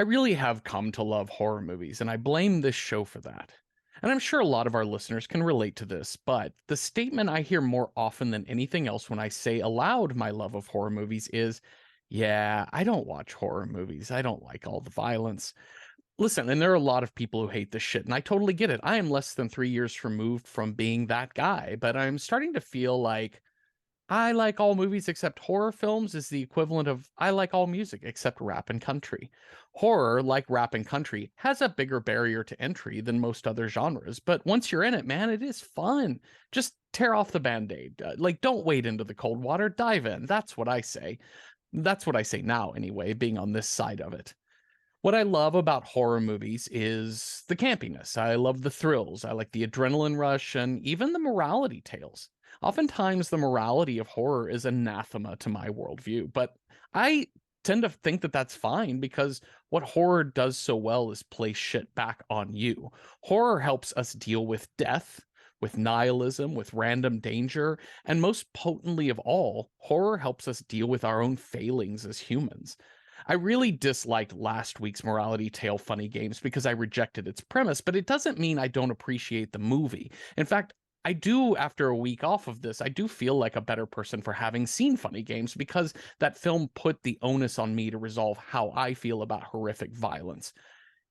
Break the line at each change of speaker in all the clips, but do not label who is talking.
I really have come to love horror movies, and I blame this show for that. And I'm sure a lot of our listeners can relate to this, but the statement I hear more often than anything else when I say aloud my love of horror movies is, yeah, I don't watch horror movies. I don't like all the violence. Listen, and there are a lot of people who hate this shit, and I totally get it. I am less than 3 years removed from being that guy, but I'm starting to feel like I like all movies except horror films is the equivalent of I like all music except rap and country. Horror, like rap and country, has a bigger barrier to entry than most other genres, but once you're in it, man, it is fun. Just tear off the band-aid. Like, don't wade into the cold water, dive in. That's what I say. That's what I say now, anyway, being on this side of it. What I love about horror movies is the campiness. I love the thrills. I like the adrenaline rush and even the morality tales. Oftentimes, the morality of horror is anathema to my worldview, but I tend to think that that's fine because what horror does so well is play shit back on you. Horror helps us deal with death, with nihilism, with random danger, and most potently of all, horror helps us deal with our own failings as humans. I really disliked last week's morality tale Funny Games because I rejected its premise, but it doesn't mean I don't appreciate the movie. In fact, I do, after a week off of this, I do feel like a better person for having seen Funny Games because that film put the onus on me to resolve how I feel about horrific violence.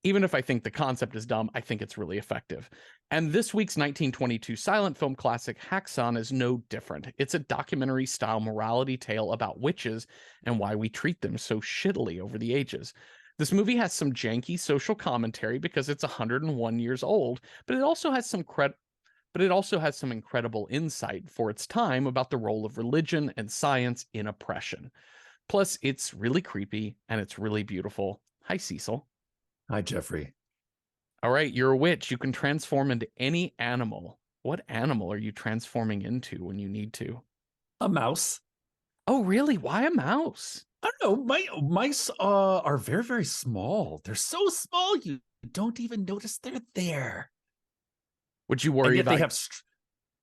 Even if I think the concept is dumb, I think it's really effective. And this week's 1922 silent film classic, Häxan, is no different. It's a documentary-style morality tale about witches and why we treat them so shittily over the ages. This movie has some janky social commentary because it's 101 years old, but it also has some incredible insight for its time about the role of religion and science in oppression. Plus, it's really creepy and it's really beautiful. Hi, Cecil.
Hi, Jeffrey.
All right, you're a witch. You can transform into any animal. What animal are you transforming into when you need to?
A mouse.
Oh, really? Why a mouse?
I don't know. Mice are very, very small. They're so small you don't even notice they're there.
Would you
And
worry
yet they
about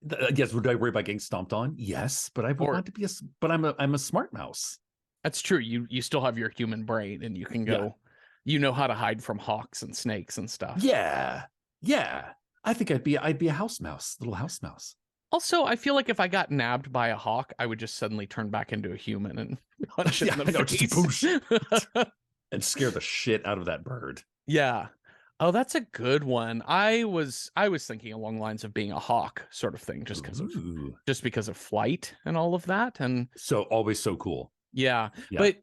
have. Yes, would I worry about getting stomped on? Yes, but I would
or
want to be but I'm a smart mouse.
that's true. You still have your human brain and you can
Yeah.
go, you know how to hide from hawks and snakes and stuff.
Yeah. Yeah. I think I'd be a house mouse, little house mouse.
Also, I feel like if I got nabbed by a hawk, I would just suddenly turn back into a human and punch it in the face.
And scare the shit out of that bird.
Yeah. Oh, that's a good one. I was thinking along the lines of being a hawk sort of thing, just because of flight and all of that. And
so always so cool.
Yeah. But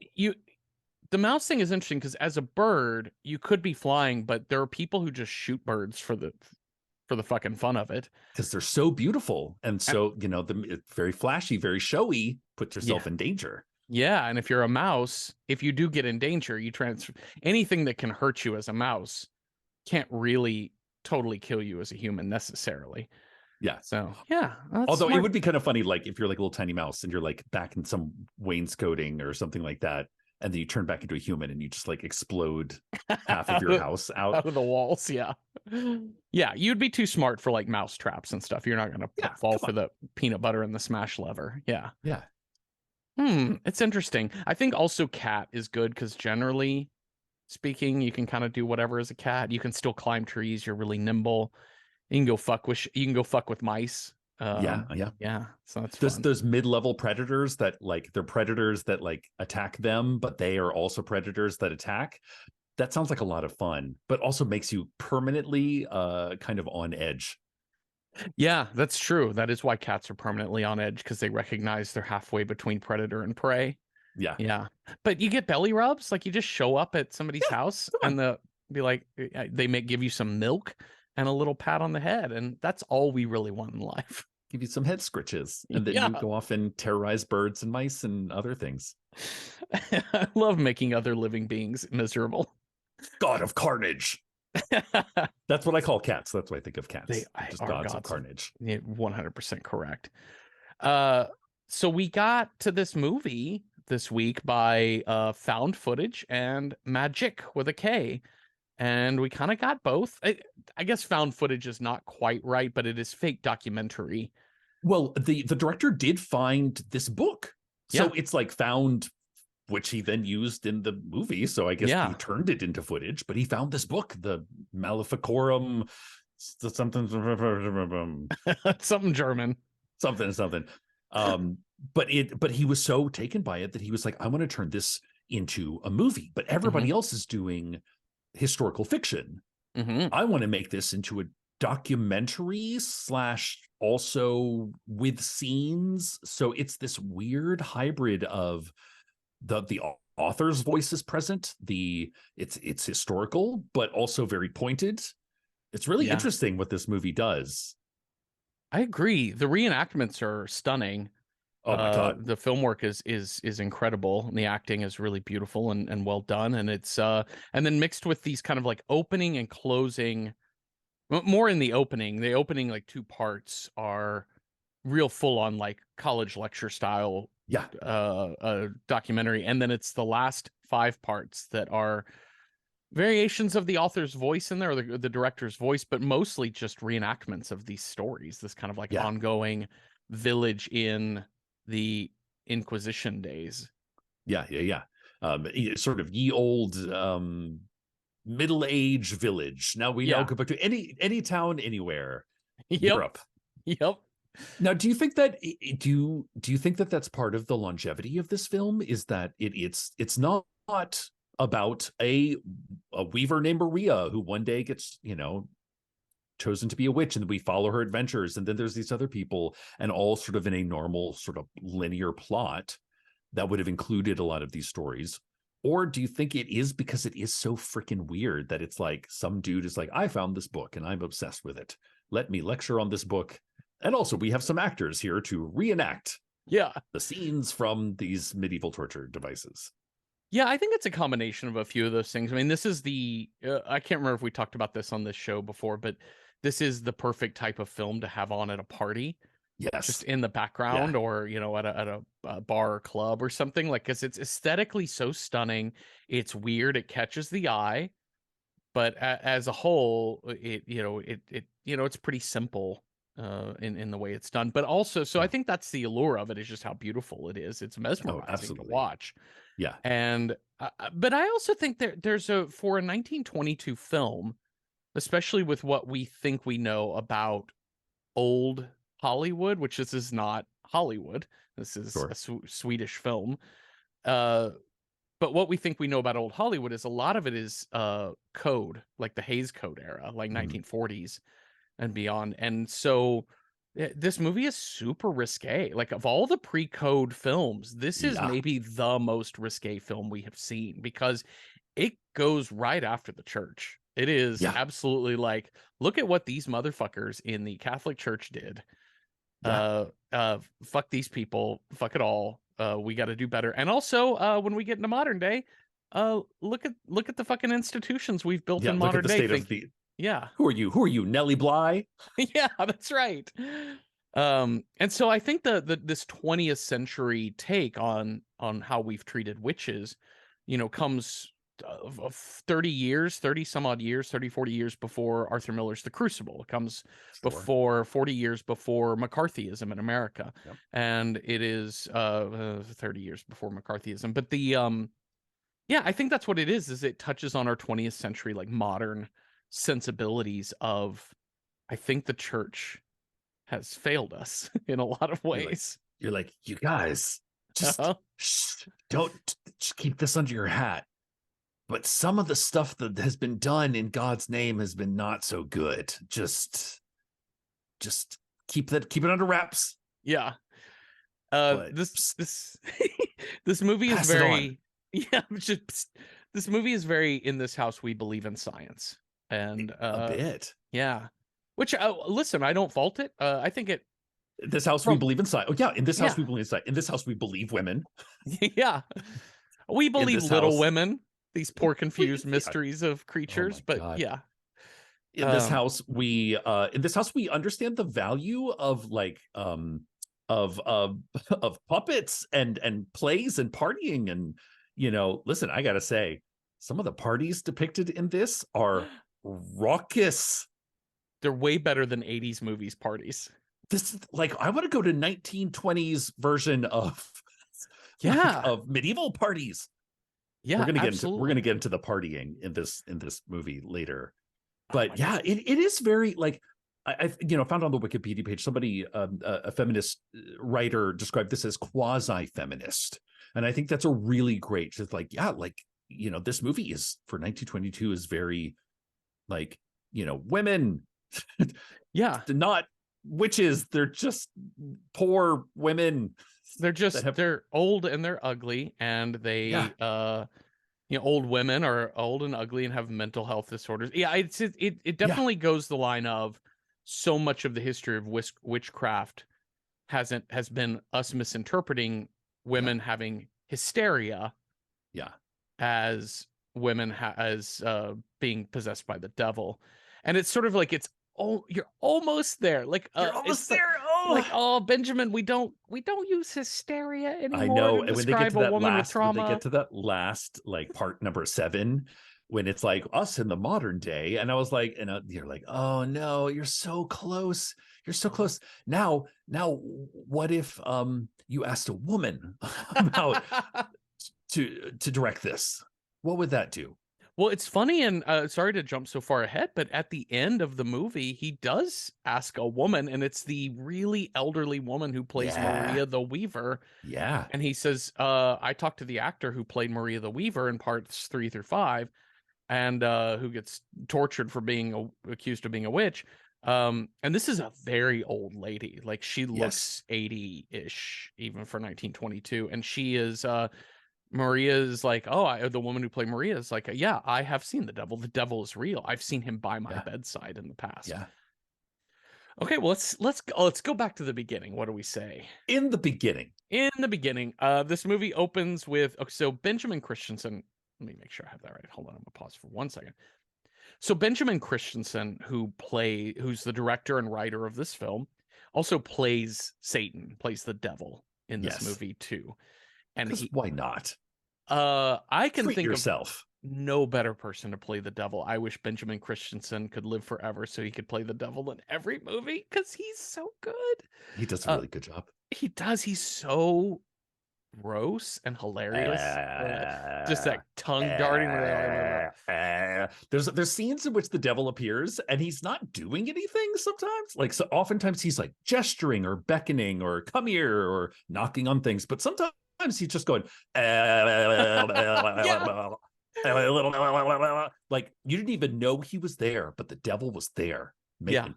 the mouse thing is interesting because as a bird, you could be flying, but there are people who just shoot birds for the fucking fun of it.
Because they're so beautiful. And so, very flashy, very showy, put yourself in danger.
Yeah. And if you're a mouse, if you do get in danger, anything that can hurt you as a mouse can't really totally kill you as a human necessarily.
Yeah.
So, yeah.
Although it would be kind of funny, like if you're like a little tiny mouse and you're like back in some wainscoting or something like that, and then you turn back into a human and you just like explode half of your house out
of the walls. Yeah. Yeah. You'd be too smart for like mouse traps and stuff. You're not going to fall for the peanut butter and the smash lever. Yeah.
Yeah.
It's interesting. I think also cat is good because generally speaking, you can kind of do whatever as a cat. You can still climb trees. You're really nimble. You can go fuck with mice. Yeah. So that's
those mid-level predators that like they're predators that like attack them, but they are also predators that attack. That sounds like a lot of fun, but also makes you permanently kind of on edge.
Yeah, that's true. That is why cats are permanently on edge because they recognize they're halfway between predator and prey. Yeah. But you get belly rubs, like you just show up at somebody's house and they may give you some milk and a little pat on the head, and that's all we really want in life.
Give you some head scritches, and then you go off and terrorize birds and mice and other things.
I love making other living beings miserable.
God of carnage. That's what I call cats. That's what I think of cats.
They
just gods of carnage.
100% correct. So we got to this movie this week by found footage and magic with a K. And we kind of got both. I guess found footage is not quite right, but it is fake documentary.
Well, the director did find this book. So it's like found which he then used in the movie. So I guess
Yeah.
he turned it into footage, but he found this book, the Maleficorum, something,
Something German.
something. But he was so taken by it that he was like, I want to turn this into a movie, but everybody else is doing historical fiction. I want to make this into a documentary slash also with scenes. So it's this weird hybrid of the author's voice is present. It's historical, but also very pointed. It's really interesting what this movie does.
I agree. The reenactments are stunning.
Oh my God.
The film work is incredible, and the acting is really beautiful and well done. And it's and then mixed with these kind of like opening and closing, more in the opening. The opening like two parts are real full on like college lecture style documentary, and then it's the last 5 parts that are variations of the author's voice in there, or the director's voice, but mostly just reenactments of these stories, this kind of like ongoing village in the Inquisition days.
Sort of ye old middle-age village. Now we now go back to any town anywhere. Europe.
Yep.
Now, do you think that that's part of the longevity of this film? Is that it's not about a weaver named Maria who one day gets, chosen to be a witch, and we follow her adventures, and then there's these other people, and all sort of in a normal sort of linear plot that would have included a lot of these stories? Or do you think it is because it is so freaking weird that it's like some dude is like, I found this book and I'm obsessed with it, let me lecture on this book, and also we have some actors here to reenact the scenes from these medieval torture devices?
Yeah, I think it's a combination of a few of those things. I mean, this is I can't remember if we talked about this on this show before, but this is the perfect type of film to have on at a party.
Yes.
Just in the background, or, at a bar or club or something, like, because it's aesthetically so stunning. It's weird. It catches the eye, but as a whole, it's pretty simple in the way it's done. But also, so I think that's the allure of it, is just how beautiful it is. It's mesmerizing to watch.
Yeah.
And but I also think there's for a 1922 film, especially with what we think we know about old Hollywood, which this is not Hollywood. This is a Swedish film. But what we think we know about old Hollywood is a lot of it is code, like the Hays Code era, like 1940s and beyond. And so this movie is super risque. Like, of all the pre-code films, this is maybe the most risque film we have seen, because it goes right after the church. It is absolutely like, look at what these motherfuckers in the Catholic Church did. Fuck these people. Fuck it all. We got to do better. And also, when we get into modern day, look at the fucking institutions we've built in modern day.
Who are you, Nellie Bly?
Yeah, that's right. And so I think this 20th century take on how we've treated witches, comes 30 some odd years, 30, 40 years before Arthur Miller's The Crucible. It comes before 40 years before McCarthyism in America. And it is 30 years before McCarthyism. But I think that's what it is it touches on our 20th century, like, modern sensibilities of, I think the church has failed us in a lot of ways.
You're like, you guys, just don't just keep this under your hat. But some of the stuff that has been done in God's name has been not so good. Just keep it under wraps.
Yeah. This this movie is very this movie is very, in this house we believe in science. And
a bit.
Yeah. Which listen, I don't fault it. I think it
in this house we believe in science. Oh yeah, in this house we believe in science. In this house we believe women.
Yeah. We believe Little Women, these poor confused mysteries of creatures, but God.
In this house we understand the value of like of puppets and plays and partying, and listen, I gotta say, some of the parties depicted in this are raucous.
They're way better than 80s movies parties.
This, like, I want to go to 1920s version of
Yeah.
of medieval parties.
Yeah,
We're gonna
absolutely.
get into the partying in this movie later.
Oh my
But yeah,
god.
it is very like I found on the Wikipedia page somebody a feminist writer described this as quasi feminist, and I think that's a really great. Just like like this movie is for 1922 is very like women
Yeah.
not witches, they're just poor women that have
They're old and they're ugly, and
yeah
old women are old and ugly and have mental health disorders. Yeah, it
yeah
definitely goes the line of so much of the history of witchcraft has been us misinterpreting
yeah
women having hysteria
yeah
as as being possessed by the devil. And it's sort of like you're almost there. Like
you're almost
it's like
there. Oh,
oh, Benjamin, we don't use hysteria
I
anymore
know.
to
And when they get
describe
to
a
that
woman with
last, when they
trauma.
get to that last, like part number 7, when it's like us in the modern day, and I was like, and you're like, oh no, you're so close. You're so close. Now, what if you asked a woman about to direct this? What would that do?
Well, it's funny, and sorry to jump so far ahead, but at the end of the movie, he does ask a woman, and it's the really elderly woman who plays
Yeah,
Maria the Weaver.
yeah,
And he says, I talked to the actor who played Maria the Weaver in parts 3 through 5, and who gets tortured for being accused of being a witch. And this is a very old lady. Like, she
yes,
looks 80-ish, even for 1922. And she is Maria is like, oh, the woman who played Maria is like, yeah, I have seen the devil. The devil is real. I've seen him by my
yeah,
bedside in the past.
yeah.
Okay, well, let's go back to the beginning. What do we say?
In the beginning,
In the beginning, this movie opens with so Benjamin Christensen. Let me make sure I have that right. Hold on, I'm gonna pause for 1 second. So Benjamin Christensen, who's the director and writer of this film, also plays Satan, plays the devil in this
yes,
movie too. And
because
he,
why not?
I can
Treat
think of
yourself.
no better person to play the devil. I wish Benjamin Christensen could live forever so he could play the devil in every movie because he's so good.
He does a
Uh,
really good job.
he does. He's so gross and hilarious. Just that tongue darting.
There's scenes in which the devil appears and he's not doing anything sometimes. Like, so oftentimes he's like gesturing or beckoning or come here or knocking on things, but sometimes he's just going
Yeah,
like you didn't even know he was there, but the devil was there,
yeah.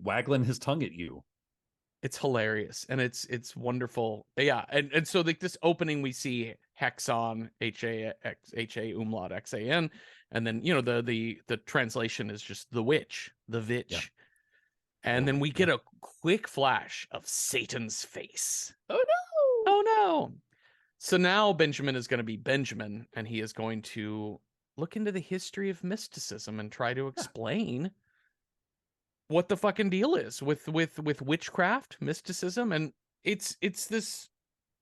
waggling his tongue at you.
It's hilarious and it's wonderful. Yeah, and so like this opening we see Häxan, H A umlaut XAN, and then the translation is just the witch, the
Yeah.
vitch. And
Oh,
then we
yeah.
get a quick flash of Satan's face.
Oh no.
Oh no. So now Benjamin is going to be Benjamin, and he is going to look into the history of mysticism and try to
Yeah.
explain what the fucking deal is with witchcraft, mysticism, and it's this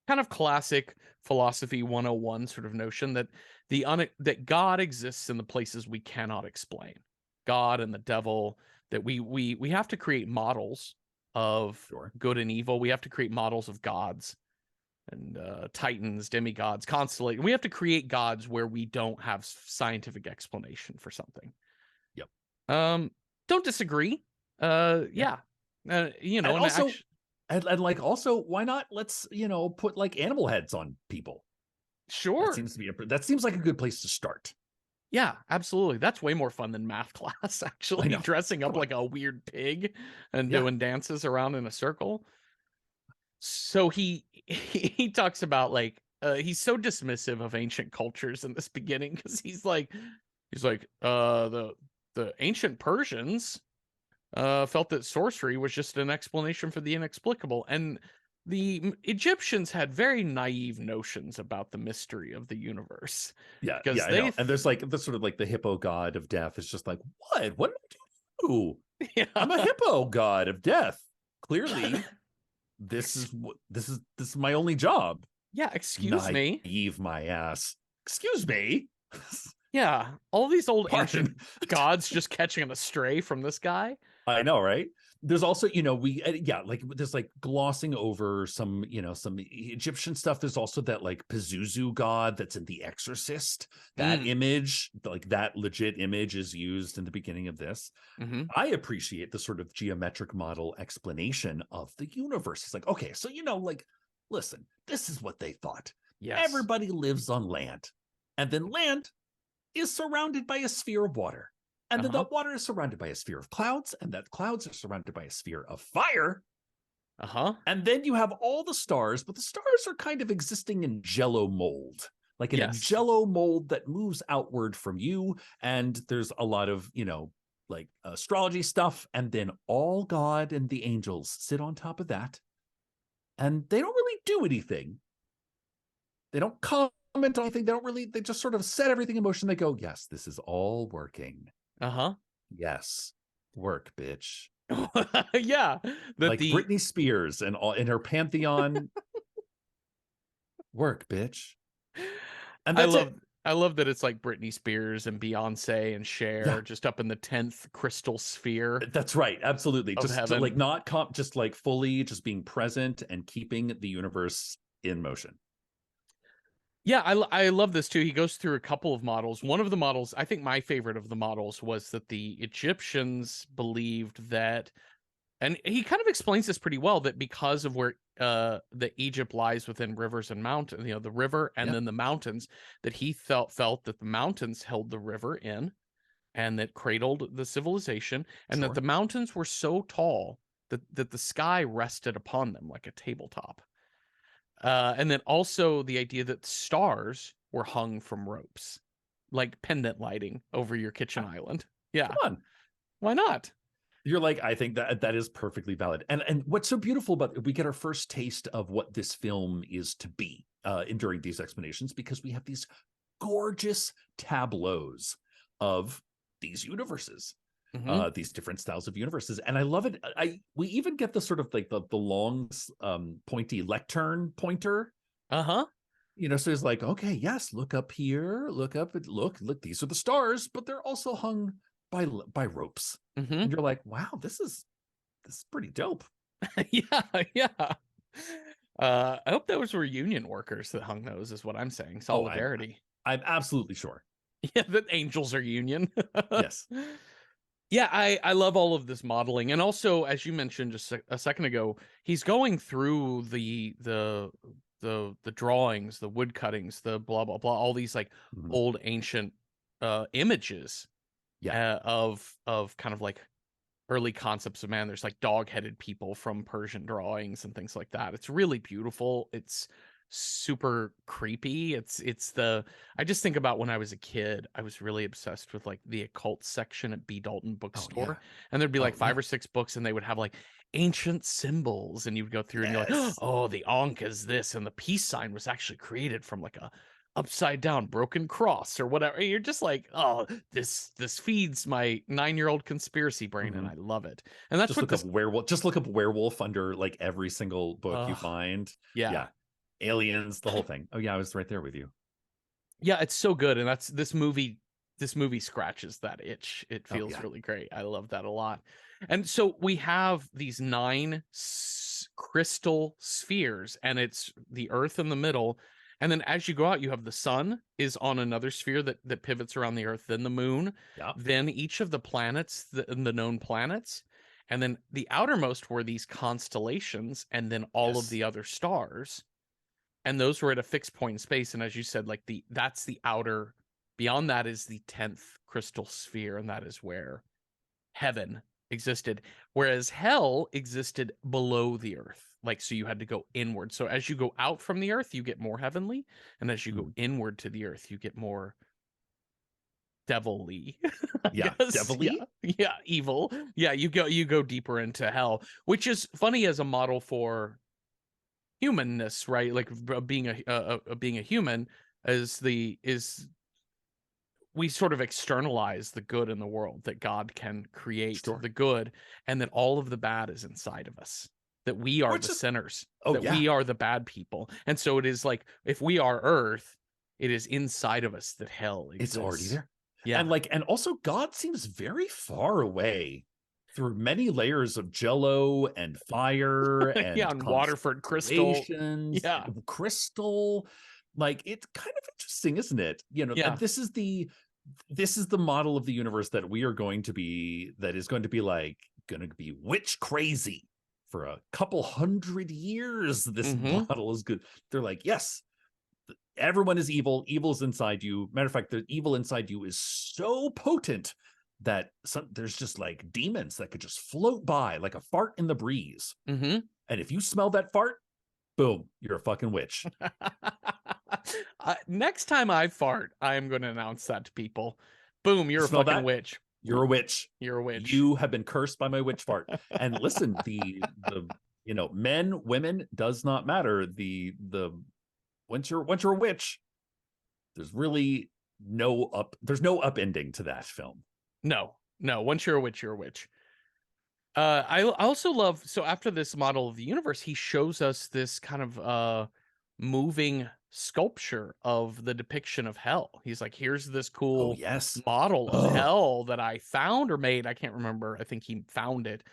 kind of classic philosophy 101 sort of notion that that God exists in the places we cannot explain. God and the devil, that we have to create models of
Sure.
good and evil. We have to create models of gods and titans, demigods, constellation. We have to create gods where we don't have scientific explanation for something.
Yep.
Don't disagree.
Yeah.
Yeah.
And
And
also,
actually,
and like also, why not? Let's put like animal heads on people.
sure.
That seems like a good place to start.
Yeah, absolutely. That's way more fun than math class,
I
actually,
know.
dressing up
Come on.
like a weird pig and
Yeah.
doing dances around in a circle. So he talks about like he's so dismissive of ancient cultures in this beginning because he's like the ancient Persians felt that sorcery was just an explanation for the inexplicable, and the Egyptians had very naive notions about the mystery of the universe
Yeah. Yeah.
because
I know. And there's like the sort of like the hippo god of death is just like, what? What did I do? I'm a
yeah.
hippo god of death. Clearly, this is my only job.
Yeah, excuse me.
Naive my ass. Excuse me.
Yeah, all these old
Pardon.
ancient gods just catching a stray from this guy.
I know, right? There's also, yeah, like there's like glossing over some, some Egyptian stuff. There's also that like Pazuzu god that's in The Exorcist. That
Mm.
image, like that legit image, is used in the beginning of this.
Hmm.
I appreciate the sort of geometric model explanation of the universe. It's like, okay, so, like, listen, this is what they thought.
Yes.
Everybody lives on land, and then land is surrounded by a sphere of water. And then
Uh-huh.
that water is surrounded by a sphere of clouds, and that clouds are surrounded by a sphere of fire.
Uh-huh.
And then you have all the stars, but the stars are kind of existing in jello mold, like in a
Yes.
jello mold that moves outward from you. And there's a lot of, like astrology stuff. And then all God and the angels sit on top of that. And they don't really do anything. They don't comment on anything. They just sort of set everything in motion. They go, yes, this is all working.
Uh-huh.
Yes, work, bitch.
Yeah. That
Like
the
Britney Spears and all in her pantheon. Work, bitch. And
I
that's
love
it.
I love that it's like Britney Spears and Beyonce and
Yeah,
Cher just up in the 10th crystal sphere
that's right. Absolutely.
of
Just to, like
heaven.
not just like fully just being present and keeping the universe in motion.
Yeah, I love this too. He goes through a couple of models. One of the models, I think my favorite of the models was that the Egyptians believed that, and he kind of explains this pretty well, that because of where the Egypt lies within rivers and mountains, the river and
Yeah,
then the mountains, that he felt that the mountains held the river in and that cradled the civilization, and that
sure.
the mountains were so tall that the sky rested upon them like a tabletop. And then also the idea that stars were hung from ropes, like pendant lighting over your kitchen
Yeah,
island.
come
Yeah,
on.
why not?
You're like, I think that is perfectly valid. And what's so beautiful about it, we get our first taste of what this film is to be during these explanations, because we have these gorgeous tableaus of these universes,
Hmm.
these different styles of universes. And I love it. We even get the sort of like the long pointy lectern pointer.
Uh-huh.
So it's like, okay, yes, look up here, look up, look, these are the stars, but they're also hung by ropes.
Hmm.
And you're like, wow, this is pretty dope.
Yeah, yeah. I hope those were union workers that hung those, is what I'm saying.
Oh, I'm
Solidarity.
I'm absolutely sure.
Yeah, that angels are union.
Yes.
Yeah, I love all of this modeling, and also, as you mentioned just a second ago, he's going through the drawings, the wood cuttings, the blah blah blah, all these like
Mhm.
old ancient images
Yeah.
of kind of like early concepts of man. There's like dog-headed people from Persian drawings and things like that. It's really beautiful. It's super creepy. I just think about when I was a kid, I was really obsessed with like the occult section at B. Dalton
Oh yeah.
bookstore. And there'd be like
Oh
five
yeah.
or six books and they would have like ancient symbols and you'd go through and you're like,
Yes.
oh, the Ankh is this and the peace sign was actually created from like a upside down broken cross or whatever. You're just like, oh, this feeds my 9-year-old conspiracy brain and
Mhm.
I love it. And that's
Just
what
look up
this
werewolf. Just look up werewolf under like every single book you
uh
find.
yeah.
Yeah. Aliens, the whole thing. Oh yeah, I was right there with you.
Yeah, it's so good and that's this movie scratches that itch. It
Oh
feels
yeah.
really great. I love that a lot. And so we have these 9 crystal spheres and it's the earth in the middle. And then as you go out, you have the sun is on another sphere that pivots around the earth, then the moon,
Yeah.
then each of the planets, the known planets, and then the outermost were these constellations, and then all of
Yes.
the other stars. And those were at a fixed point in space. And as you said, like that's the outer, beyond that is the 10th crystal sphere, and that is where heaven existed, whereas hell existed below the earth. Like, so you had to go inward. So as you go out from the earth, you get more heavenly, and as you go
Mhm.
inward to the earth, you get more devilly. I
Yeah.
guess.
Devilly.
Yeah. Yeah. Evil. Yeah. You go deeper into hell, which is funny as a model for humanness, right? Like being a human is we sort of externalize the good in the world, that God can create
Sure.
the good and that all of the bad is inside of us, that we are
Which
the
is
sinners,
oh
that
yeah.
we are the bad people. And so it is like if we are earth, It is inside of us that hell
It's already
exists.
there.
Yeah.
And also God seems very far away through many layers of jello and fire
Yeah,
and
on Waterford Crystal.
constellations,
Yeah.
crystal. Like, it's kind of interesting, isn't it?
Yeah.
This is the model of the universe that we are going to be, that is going to be like going to be witch crazy for a couple hundred years. This
Mm-hmm.
model is good. They're like, yes, everyone is evil. Evil is inside you. Matter of fact, the evil inside you is so potent that there's just like demons that could just float by like a fart in the breeze.
Mm-hmm.
And if you smell that fart, boom, you're a fucking witch.
Next time I fart, I am going to announce that to people. Boom,
You
you're a
smell
fucking
that?
witch.
You're a witch.
You're a witch.
You have been cursed by my witch fart. And listen, the men, women does not matter. The once you're a witch, there's really there's no upending to that film.
No. Once you're a witch, you're a witch. I also love, so after this model of the universe, he shows us this kind of moving sculpture of the depiction of hell. He's like, here's this
Oh
cool
yes.
model of
Oh,
hell that I found or made. I can't remember. I think he found it.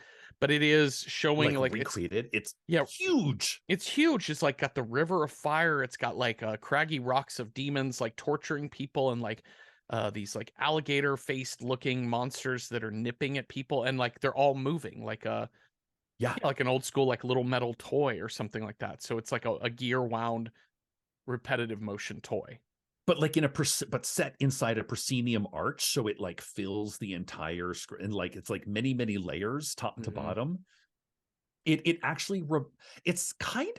But it is showing
like
like
recreated. It's
yeah,
huge.
it's huge. It's like got the river of fire. It's got like craggy rocks of demons like torturing people, and like these like alligator faced looking monsters that are nipping at people, and like they're all moving like
Yeah.
like an old school like little metal toy or something like that. So it's like a gear wound repetitive motion toy.
But like but set inside a proscenium arch, so it like fills the entire screen, and like it's like many layers top to
Mhm.
bottom. It actually it's kind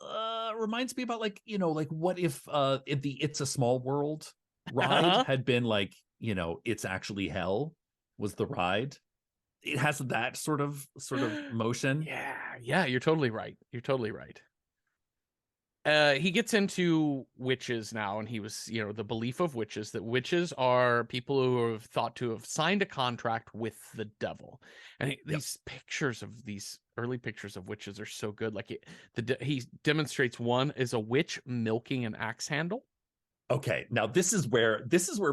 of reminds me about like, like what if the It's a Small World ride
Uh-huh.
had been like, it's actually hell was the ride. It has that sort of motion.
Yeah, you're totally right. You're totally right. He gets into witches now, and he was, the belief of witches, that witches are people who are thought to have signed a contract with the devil. And
Yep.
these pictures of these early pictures of witches are so good. Like he demonstrates one is a witch milking an axe handle.
Okay, now this is where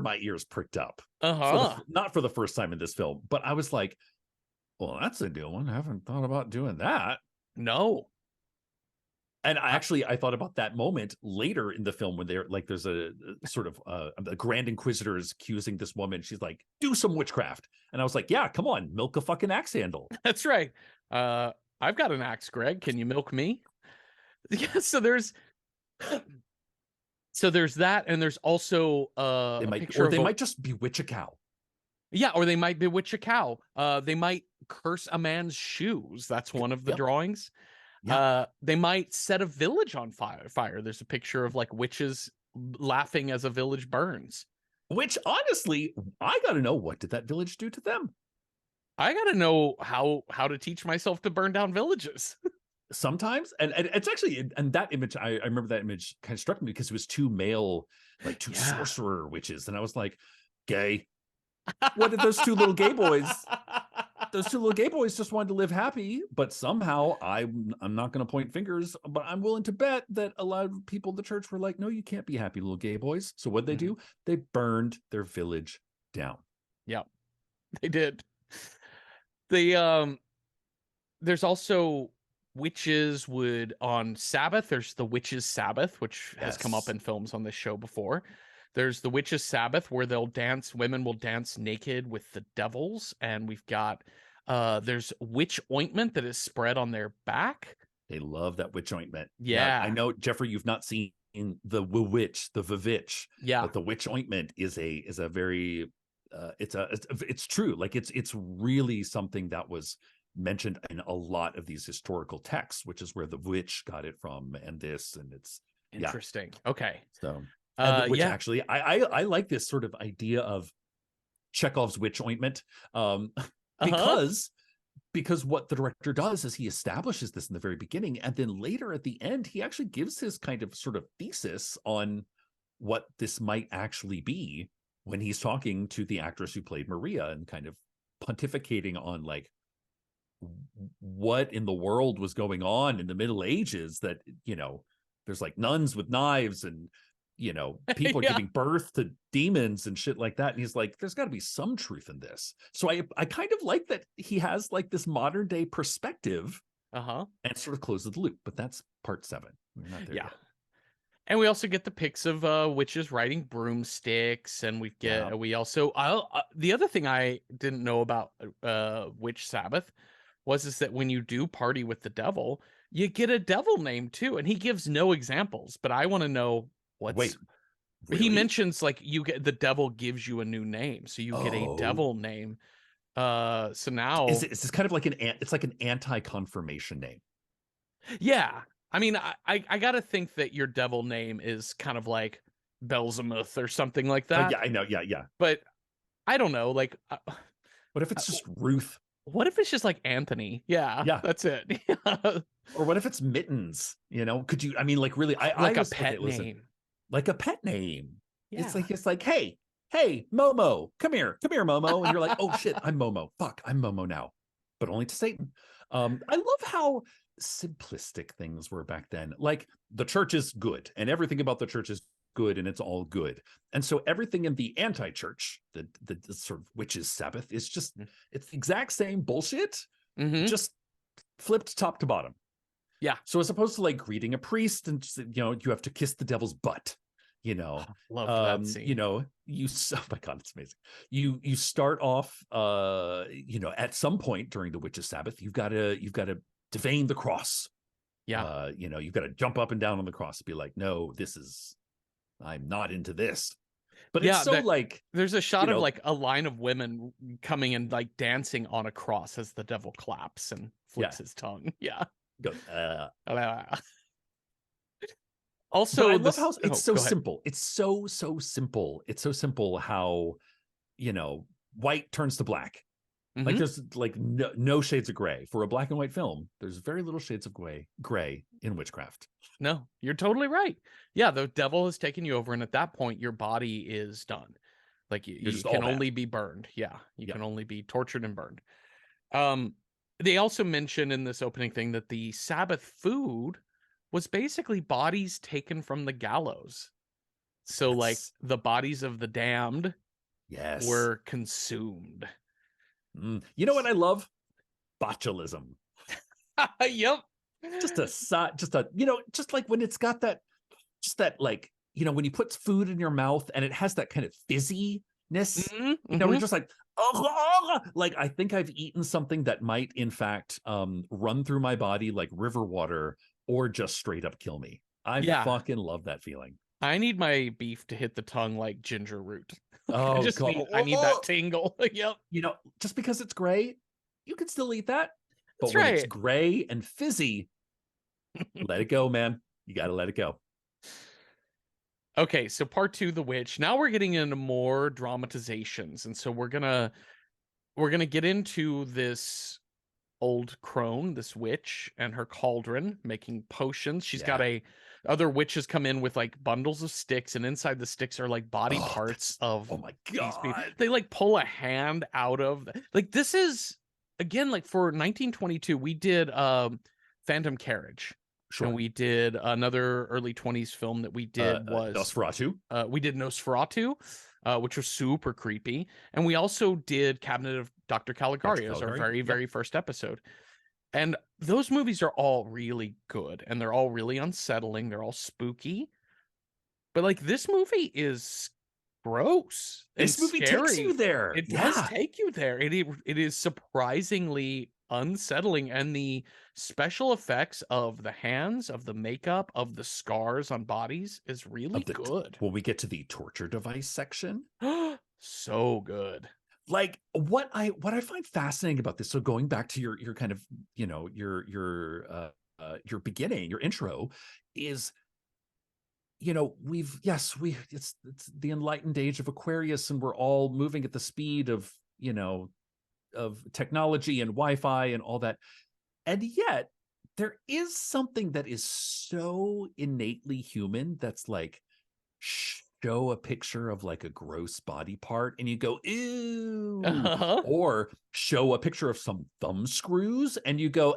my ears pricked up for
Uh-huh.
not for the first time in this film, but I was like, well, that's a good one. I haven't thought about doing that.
No.
And I thought about that moment later in the film when they're like, there's a sort of the Grand Inquisitor is accusing this woman. She's like, do some witchcraft. And I was like, yeah, come on, milk a fucking axe handle.
That's right. I've got an axe, Greg. Can you milk me? Yeah, so there's that, and there's also a picture of
They might just bewitch a cow.
yeah, or they might bewitch a cow. They might curse a man's shoes. That's one of the
Yep.
drawings.
Yeah.
They might set a village on fire. There's a picture of like witches laughing as a village burns.
Which honestly, I got to know, what did that village do to them?
I gotta know how to teach myself to burn down villages.
Sometimes, and it's actually, and that image, I remember that image kind of struck me because it was two male, like two
Yeah.
sorcerer witches, and I was like, gay. What did those two little gay boys? Those two little gay boys just wanted to live happy, but somehow I'm not going to point fingers, but I'm willing to bet that a lot of people in the church were like, no, you can't be happy, little gay boys. So what they do? They burned their village down.
Yeah, they did. There's also witches would on Sabbath. There's the witches' Sabbath, which has come up
Yes.
in films on this show before. There's the witches' Sabbath where women will dance naked with the devils, and we've got there's witch ointment that is spread on their back.
They love that witch ointment.
Yeah.
Now, I know, Jeffrey, you've not seen the witch, the Vivitch,
Yeah.
but the witch ointment is a very it's true. Like it's really something that was mentioned in a lot of these historical texts, which is where the witch got it from, and it's
Interesting. Okay.
So, and which
yeah.
actually, I like this sort of idea of Chekhov's witch ointment, because what the director does is he establishes this in the very beginning, and then later at the end, he actually gives his kind of sort of thesis on what this might actually be when he's talking to the actress who played Maria and kind of pontificating on like what in the world was going on in the Middle Ages, that there's like nuns with knives and people are
Yeah.
giving birth to demons and shit like that. And he's like, there's got to be some truth in this. So I kind of like that he has like this modern day perspective
Uh-huh.
and sort of closes the loop. But that's part 7. We're not there
Yeah.
yet.
And we also get the pics of witches riding broomsticks, and
Yeah.
we also the other thing I didn't know about Witch Sabbath is that when you do party with the devil, you get a devil name too, and he gives no examples, but I want to know
Wait,
what's he
really?
mentions like you get the devil gives you a new name, so you get a
Oh,
devil name. So now
is this kind of like it's like an anti-confirmation name?
yeah. I mean, I gotta think that your devil name is kind of like Belzemuth or something like
Oh
that.
yeah, I know. Yeah, yeah.
But I don't know. Like,
What if it's just Ruth?
what if it's just like Anthony? Yeah,
Yeah.
that's it.
Or what if it's Mittens? Could you? I mean, like really? I
Like a
was okay.
pet
Listen,
name.
like a pet name.
Yeah.
It's like, hey, Momo, come here, Momo, and you're like, oh shit, I'm Momo. Fuck, I'm Momo now, but only to Satan. I love how simplistic things were back then. Like the church is good, and everything about the church is good, and it's all good. And so everything in the anti-church, the sort of witches' Sabbath, is just it's the exact same bullshit,
Mm-hmm.
just flipped top to bottom.
Yeah.
So as opposed to like greeting a priest and you have to kiss the devil's butt,
Loved that scene.
oh my god, it's amazing. You start off at some point during the witch's Sabbath, you've got to defame the cross.
Yeah.
You've got to jump up and down on the cross and be like, no, I'm not into this. But it's
Yeah,
so like,
there's a shot of like a line of women coming and like dancing on a cross as the devil claps and flicks his tongue. Yeah.
Goes,
Also,
but I love how it's so
go ahead.
simple. It's so simple. It's so simple how white turns to black. Like
Mm-hmm.
there's like no shades of gray for a black and white film. There's very little shades of gray in witchcraft.
No, you're totally right. Yeah, the devil has taken you over, and at that point, your body is done. Like
You're
you
just all
can
bad.
only be burned. Yeah, you
Yeah.
can only be tortured and burned. Um, they also mention in this opening thing that the Sabbath food was basically bodies taken from the gallows. So, like
That's
the bodies of the damned
yes.
were consumed.
You know what I love? Botulism.
Yep.
Just like when it's got that, just that like, when you put food in your mouth and it has that kind of fizziness,
Mm-hmm,
you're
mm-hmm.
just like, oh, like I think I've eaten something that might in fact run through my body like river water or just straight up kill me. I
Yeah.
fucking love that feeling.
I need my beef to hit the tongue like ginger root.
Oh god.
I need that tingle. Yep.
Just because it's gray, you can still eat that.
That's
But when it's
right.
gray and fizzy, let it go, man. You got to let it go.
Okay, so part 2, The Witch. Now we're getting into more dramatizations, and so we're gonna get into this old crone, this witch, and her cauldron making potions. She's got
Yeah.
a other witches come in with like bundles of sticks, and inside the sticks are like body
Oh,
parts of
oh my
these people.
god.
They like pull a hand out of like this is again like for 1922 we did Phantom Carriage. And
Sure.
we did another early 20s film that we did was
Nosferatu.
we did Nosferatu, which was super creepy. And we also did Cabinet of Dr.
Dr.
Caligari as our
Caligari.
very,
Yep.
very first episode. And those movies are all really good and they're all really unsettling. They're all spooky. But like this movie is gross and
This movie takes you
scary.
there.
It does
Yeah.
take you there. It is surprisingly unsettling, and the special effects of the hands, of the makeup, of the scars on bodies is really good.
When we get to the torture device section,
So good.
like what I find fascinating about this. So going back to your kind of your beginning, your intro, is it's the enlightened age of Aquarius, and we're all moving at the speed of of technology and Wi-Fi and all that, and yet there is something that is so innately human that's like show a picture of like a gross body part and you go ew,
Uh-huh.
or show a picture of some thumb screws and you go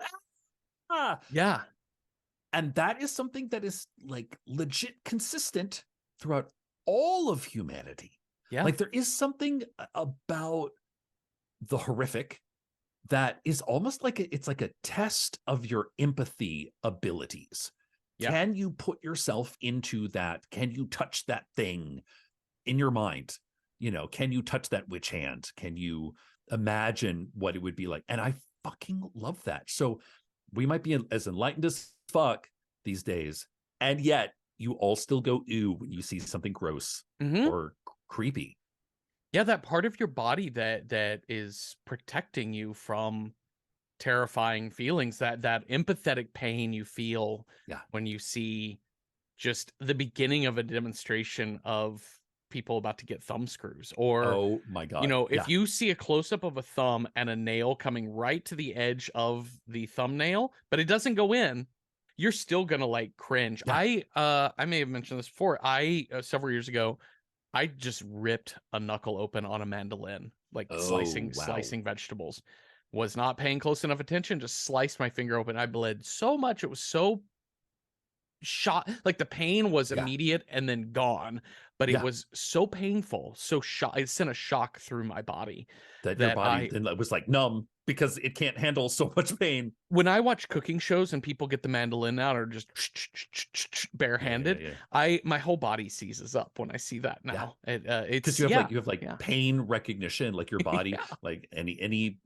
ah.
Yeah.
And that is something that is like legit consistent throughout all of humanity.
Yeah.
Like there is something about the horrific that is almost like it's like a test of your empathy abilities.
Yeah.
Can you put yourself into that? Can you touch that thing in your mind? Can you touch that witch hand? Can you imagine what it would be like? And I fucking love that. So we might be as enlightened as fuck these days, and yet you all still go ew when you see something gross or creepy.
Yeah, that part of your body that is protecting you from terrifying feelings, that empathetic pain you feel
Yeah.
when you see just the beginning of a demonstration of people about to get thumb screws, or
Oh my God.
if
Yeah.
you see a close up of a thumb and a nail coming right to the edge of the thumbnail, but it doesn't go in, you're still gonna like cringe.
Yeah.
I may have mentioned this before. I several years ago, I just ripped a knuckle open on a mandolin, like
Oh,
slicing
wow.
vegetables. Was not paying close enough attention, just sliced my finger open. I bled so much. It was so shot, like the pain was
Yeah.
immediate and then gone, but it
Yeah.
was so painful, so it sent a shock through my body
That your
that
body then was like numb because it can't handle so much pain.
when I watch cooking shows and people get the mandolin out or just
Yeah.
barehanded,
Yeah.
my whole body seizes up when I see that
Yeah.
now.
Because
It's
you
yeah,
have like
yeah.
pain recognition, like your body,
Yeah.
like any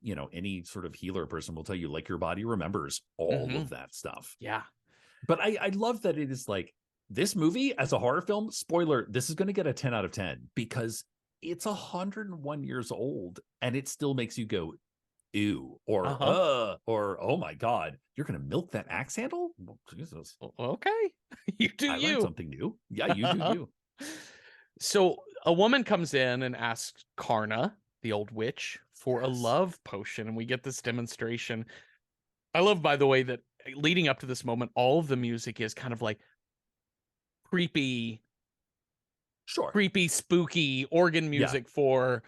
sort of healer person will tell you, like your body remembers all of that stuff.
Yeah.
But I love that it is like this movie as a horror film, spoiler, this is going to get a 10 out of 10 because it's 101 years old and it still makes you go, ew, or oh my God, you're going to milk that axe handle? Well, Jesus.
Okay. You do
I learned
you.
something new. Yeah, you do you.
So a woman comes in and asks Karna, the old witch, for a
Yes.
love potion, and we get this demonstration. I love, by the way, that leading up to this moment, all of the music is kind of like creepy,
Sure.
spooky organ
Yeah.
music for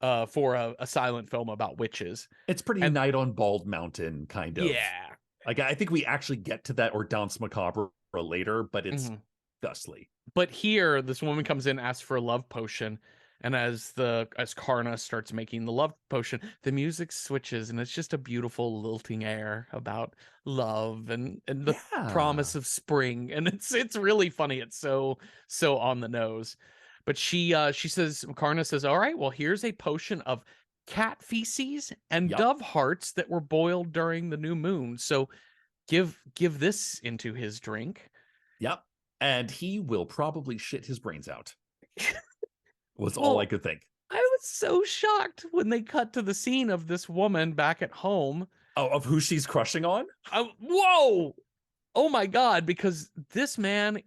a silent film about witches.
It's pretty
And
Night on Bald Mountain kind of.
yeah.
Like I think we actually get to that or Danse Macabre later, but it's
Mhm.
ghastly.
But here, this woman comes in, asks for a love potion, and as Karna starts making the love potion, the music switches, and it's just a beautiful lilting air about love and the
Yeah.
promise of spring, and it's really funny. It's so on the nose. But she says, Karna says, "All right, well, here's a potion of cat feces and
Yep.
dove hearts that were boiled during the new moon. So give this into his drink."
Yep. And he will probably shit his brains out. Was all I
Well,
could think.
I was so shocked when they cut to the scene of this woman back at home.
Oh, of who she's crushing on?
Whoa! Oh my God, because this man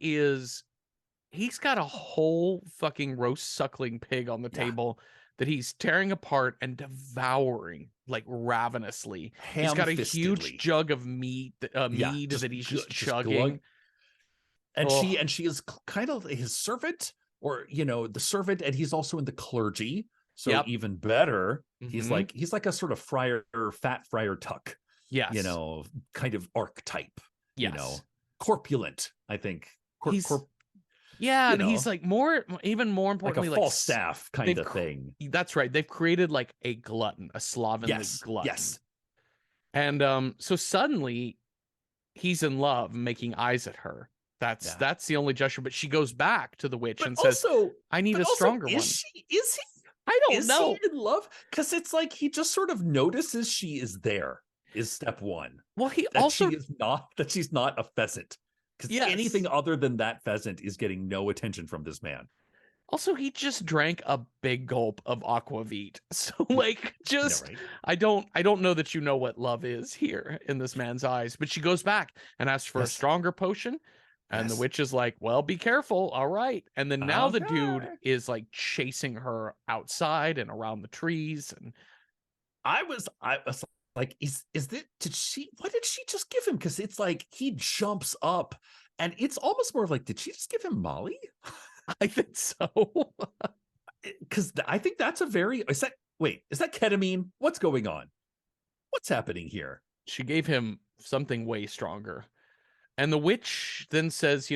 he's got a whole fucking roast suckling pig on the
Yeah.
table that he's tearing apart and devouring like ravenously. He's got a huge
Ham-fistedly.
jug of meat,
Yeah.
mead that he's just
just
chugging.
glug. And
Oh,
she is kind of his servant, or the servant, and he's also in the clergy. So
yep.
even better, he's
Mhm.
like a sort of fat friar Tuck,
Yes.
kind of archetype,
Yes.
corpulent, I think.
Yeah, and he's like even more
like a
importantly,
Falstaff kind of thing.
That's right. They've created like a glutton, a slovenly glutton.
Yes.
And so suddenly he's in love, making eyes at her. That's the only gesture. But she goes back to the witch and says, "I need a stronger one."
Is he?
I don't know.
Is he in love? Because it's like he just sort of notices she is there. Is step one.
Well,
That she's not a pheasant. Because anything other than that pheasant is getting no attention from this man.
Also, he just drank a big gulp of aquavit. So like
Right?
I don't know that you know what love is here in this man's eyes. But she goes back and asks for a stronger potion. And the witch is like, "Well, be careful. All right." And then now the dude is like chasing her outside and around the trees. And
I was like, what did she just give him? Because it's like he jumps up and it's almost more like, did she just give him Molly?
I think so.
Because I think that's is that ketamine? What's going on? What's happening here?
She gave him something way stronger. And the witch then says,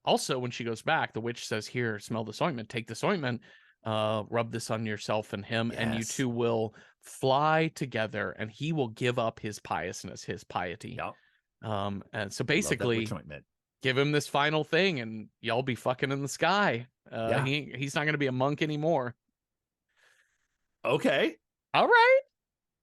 also when she goes back, the witch says, "Here, smell this ointment. Take this ointment, rub this on yourself and him, and you
Yes.
two will fly together, and he will give up his piousness, his piety."
Yep.
And so
I love that witch
basically,
ointment.
give him this final thing, and y'all be fucking in the sky.
Yeah.
He's not going to be a monk anymore.
Okay.
All right.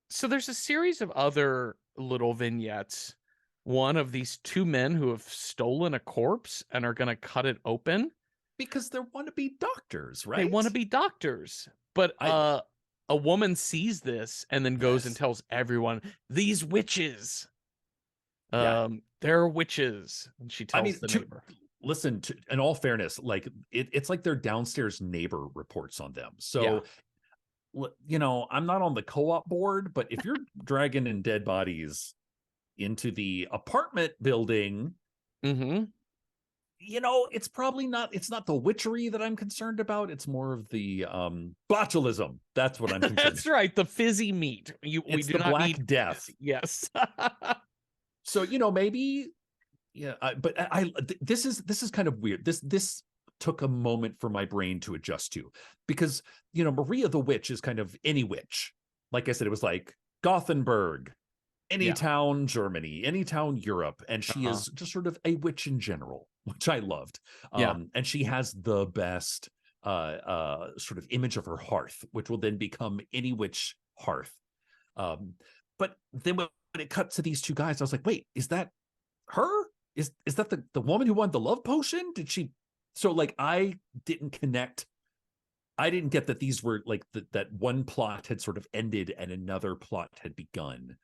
So there's a series of other little vignettes. One of these two men who have stolen a corpse and are going to cut it open.
Because they want to be doctors,
They want to
right?
be doctors. But
I
a woman sees this and then goes and
yes.
tells everyone, "These witches,
Yeah.
they're witches." And she
I
tells
mean,
the neighbor.
listen, in all fairness, like it's like their downstairs neighbor reports on them.
Yeah.
So, I'm not on the co-op board, but if you're dragging in dead bodies into the apartment building,
Mm-hmm.
it's probably not, it's not the witchery that I'm concerned about. It's more of the botulism. That's what I'm concerned
That's
about.
right. The fizzy meat. We
It's
do
the
not
Black
need
Death.
fizzy. Yes.
So, maybe, yeah, but this is kind of weird. This took a moment for my brain to adjust to, because Maria the witch is kind of any witch. Like I said, it was like Gothenburg, any
Yeah.
town Germany, any town Europe, and she
Uh-huh.
is just sort of a witch in general, which I loved.
Yeah.
And she has the best sort of image of her hearth, which will then become any witch hearth. But then when it cut to these two guys, I was like, wait, is that her? Is that the woman who won the love potion? Did she? So like, I didn't connect. I didn't get that these were like that one plot had sort of ended and another plot had begun.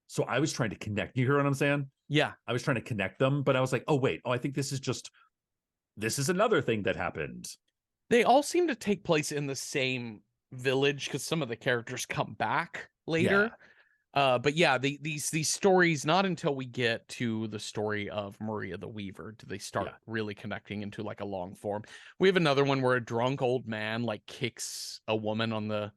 So I was trying to connect. You hear what I'm saying?
Yeah.
I was trying to connect them, but I was like, oh wait, I think this is another thing that happened.
They all seem to take place in the same village because some of the characters come back
Yeah,
later. But yeah, these stories, not until we get to the story of Maria the Weaver do they start
yeah,
really connecting into like a long form. We have another one where a drunk old man like kicks another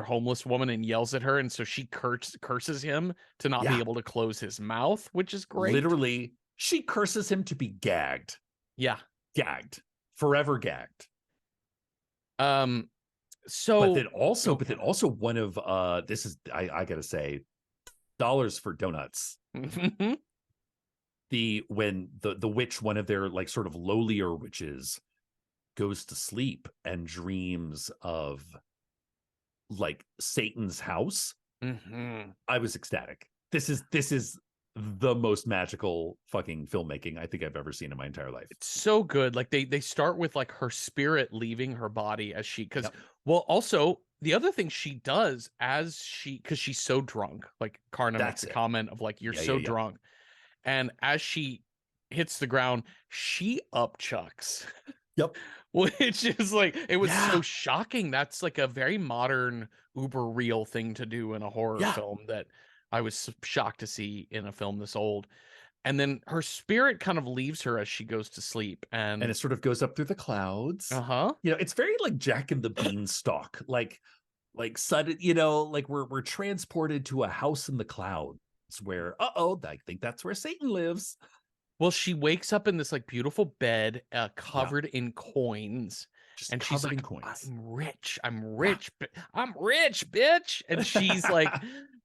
homeless woman and yells at her, and so she curses him to not be
yeah.
able to close his mouth, which is great.
Literally, she curses him to be gagged,
Yeah.
gagged, forever gagged.
Um.
But
So
then also,
okay.
one of this is, I gotta say, dollars for donuts. When the witch, one of their like sort of lowlier witches, goes to sleep and dreams of like Satan's house.
Mm-hmm.
I was ecstatic. This is the most magical fucking filmmaking I think I've ever seen in my entire life.
It's so good. Like they start with like her spirit leaving her body as she because
Yep.
well also the other thing she does as she because she's so drunk, like Karna makes
That's
a
it.
comment of like, "You're
Yeah,
so
yeah, yeah.
drunk," and as she hits the ground, she upchucks.
Yep.
Which is like it was so
Yeah.
shocking. That's like a very modern uber real thing to do in a horror
Yeah.
film that I was shocked to see in a film this old. And then her spirit kind of leaves her as she goes to sleep.
And
And
it sort of goes up through the clouds.
uh-huh.
It's very like Jack and the Beanstalk, like sudden, like we're transported to a house in the clouds where, I think that's where Satan lives.
Well, she wakes up in this like beautiful bed,
Yeah,
covered in coins.
just
And she's
covered in
like,
coins.
"I'm rich. I'm
Yeah.
rich. I'm rich, bitch." And she's like,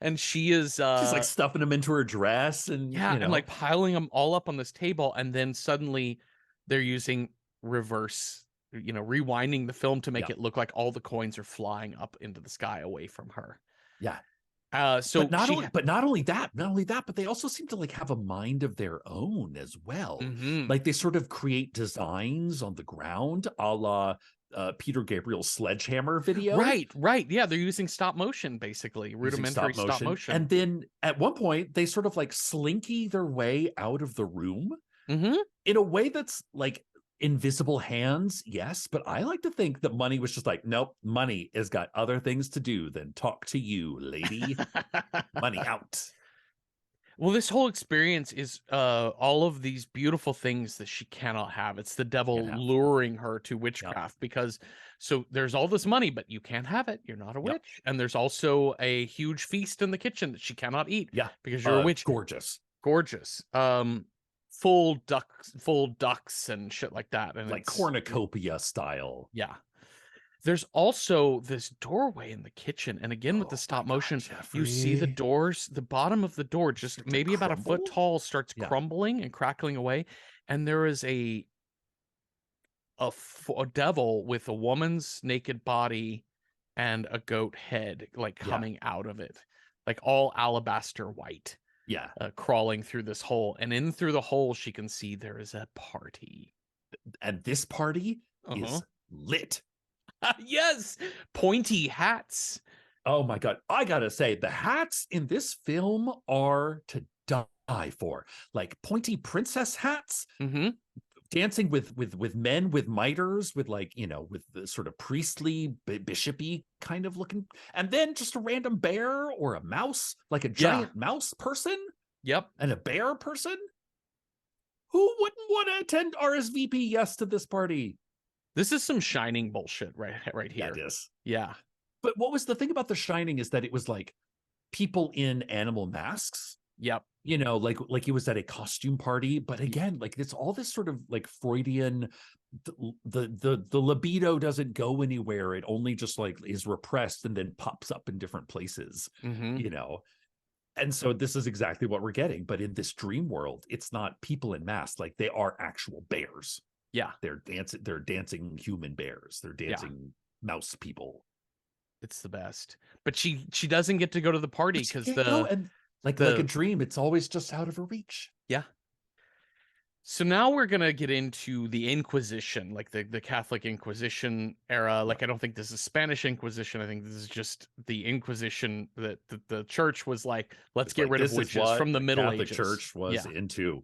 and she is
She's like stuffing them into her dress, and
yeah, and like piling them all up on this table, and then suddenly they're using reverse, rewinding the film to make
yeah,
it look like all the coins are flying up into the sky away from her.
yeah.
So she,
Not only that, but they also seem to like have a mind of their own as well.
mm-hmm.
Like they sort of create designs on the ground, a la Peter Gabriel's Sledgehammer video.
Right, yeah, they're using stop motion, basically
Using
rudimentary
stop
stop
motion.
motion.
And then at one point, they sort of like slinky their way out of the room
Mm-hmm.
in a way that's like invisible hands. Yes. But I like to think that Money was just like, nope, Money has got other things to do than talk to you, lady. Money out.
Well, this whole experience is all of these beautiful things that she cannot have. It's the
Can't
devil
have.
luring her to
Yep.
witchcraft because so there's all this money, but you can't have it. You're not a
Yep.
witch. And there's also a huge feast in the kitchen that she cannot eat
Yeah.
because you're a witch.
Gorgeous.
gorgeous. Full ducks and shit like that. And
Like
it's
cornucopia style.
yeah. There's also this doorway in the kitchen, and again with the
Oh my
stop
God,
motion, you see the
Jeffrey.
doors, the bottom of the door, just
Start to
maybe about a foot
crumble?
tall, starts
Yeah.
crumbling and crackling away, and there is a devil with a woman's naked body and a goat head, like
Yeah.
coming out of it, like all alabaster white,
Yeah.
crawling through this hole, and in through the hole she can see there is a party.
And this party
Uh-huh.
is lit.
Yes, pointy hats.
Oh my God. I gotta say, the hats in this film are to die for. Like pointy princess hats,
Mm-hmm.
dancing with men with miters, with like, you know, with the sort of priestly, bishopy kind of looking, and then just a random bear or a mouse, like a
Yeah.
giant mouse person
Yep.
and a bear person. Who wouldn't want to attend RSVP yes to this party?
This is some Shining bullshit right
Yeah,
here.
it is.
Yeah.
But what was the thing about The Shining is that it was like people in animal masks,
Yep.
you know, like he was at a costume party. But again, like it's all this sort of like Freudian, the libido doesn't go anywhere. It only just like is repressed and then pops up in different places,
Mm-hmm.
you know. And so this is exactly what we're getting. But in this dream world, it's not people in masks, like they are actual bears.
Yeah.
They're dancing human bears. They're dancing mouse people.
It's the best. But she doesn't get to go to the party because
and like a dream, it's always just out of her reach.
Yeah. So now we're gonna get into the Inquisition, like the Catholic Inquisition era. Like I don't think this is Spanish Inquisition. I think this is just the Inquisition that the church was like, let's get rid of witches from the Middle
Catholic
Ages.
Church was into.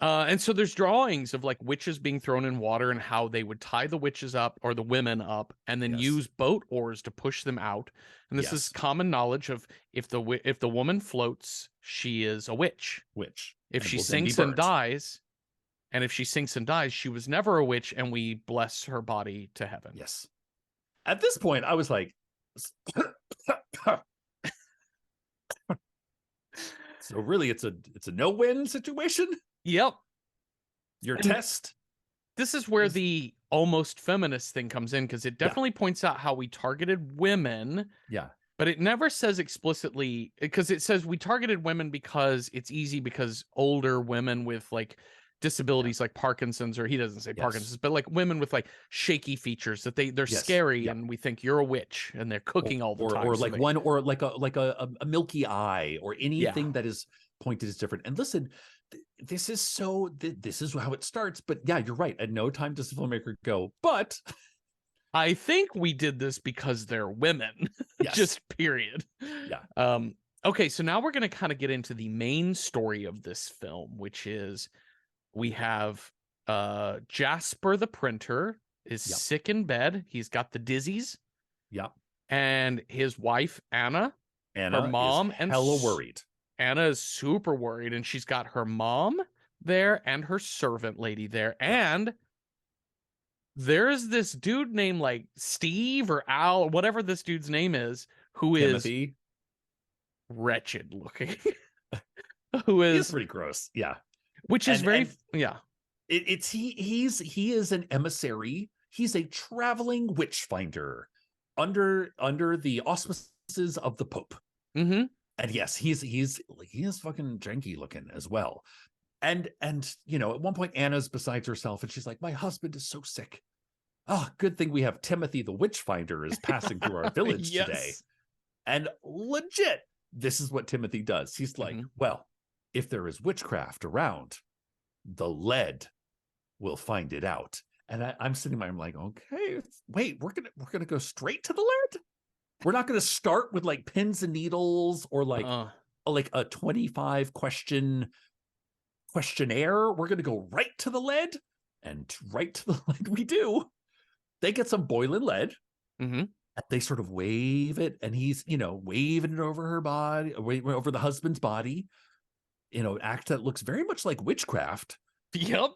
And so there's drawings of like witches being thrown in water and how they would tie the witches up or the women up and then use boat oars to push them out. And this is common knowledge of if the woman floats, she is a witch. If she sinks and dies, and if she sinks and dies, she was never a witch, and we bless her body to heaven.
Yes. At this point, I was like, so really, it's a no-win situation.
Yep.
Your test.
This is where the almost feminist thing comes in, because it definitely points out how we targeted women.
Yeah.
But it never says explicitly, because it says we targeted women because it's easy, because older women with like disabilities like Parkinson's, or he doesn't say Parkinson's, but like women with like shaky features that they're scary, and we think you're a witch and they're cooking all the time.
Or like or like a milky eye, or anything that is pointed as different. And listen, this is how it starts. But yeah, you're right. At no time does the filmmaker go, but
I think we did this because they're women. Just period.
Yeah.
Okay, so now we're going to kind of get into the main story of this film, which is we have Jasper the printer is sick in bed. He's got the dizzies.
Yeah.
And his wife, Anna, her mom,
is hella worried.
Anna is super worried, and she's got her mom there and her servant lady there. And there's this dude named like Steve or Al, or whatever this dude's name is, who
Timothy.
is wretched looking. Who is
He's pretty gross. Yeah.
Which is he
is an emissary. He's a traveling witch finder under the auspices of the Pope.
Mm-hmm.
And yes, he is fucking janky looking as well. And you know, at one point Anna's besides herself, and she's like, my husband is so sick. Oh, good thing we have Timothy the Witchfinder is passing through our village today. And legit, this is what Timothy does. He's like, well, if there is witchcraft around, the lead will find it out. And I'm sitting there, I'm like, okay, wait, we're gonna go straight to the lead? We're not gonna start with like pins and needles or like a 25 question questionnaire. We're gonna go right to the lead, and right to the lead we do. They get some boiling lead.
Mm-hmm.
They sort of wave it, and he's, you know, waving it over her body, over the husband's body. You know, act that looks very much like witchcraft.
Yep.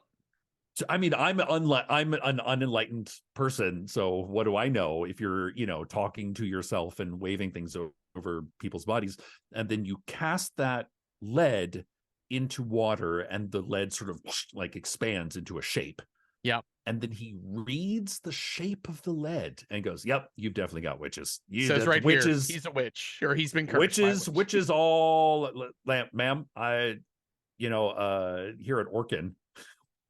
So, I mean, I'm an unenlightened person, so what do I know? If you're, you know, talking to yourself and waving things over people's bodies, and then you cast that lead into water, and the lead sort of like expands into a shape.
Yep.
And then he reads the shape of the lead and goes, "Yep, you've definitely got witches.
Says right here, he's a witch, or he's been cursed by a witch.
Witches all, ma'am. Here at Orkin,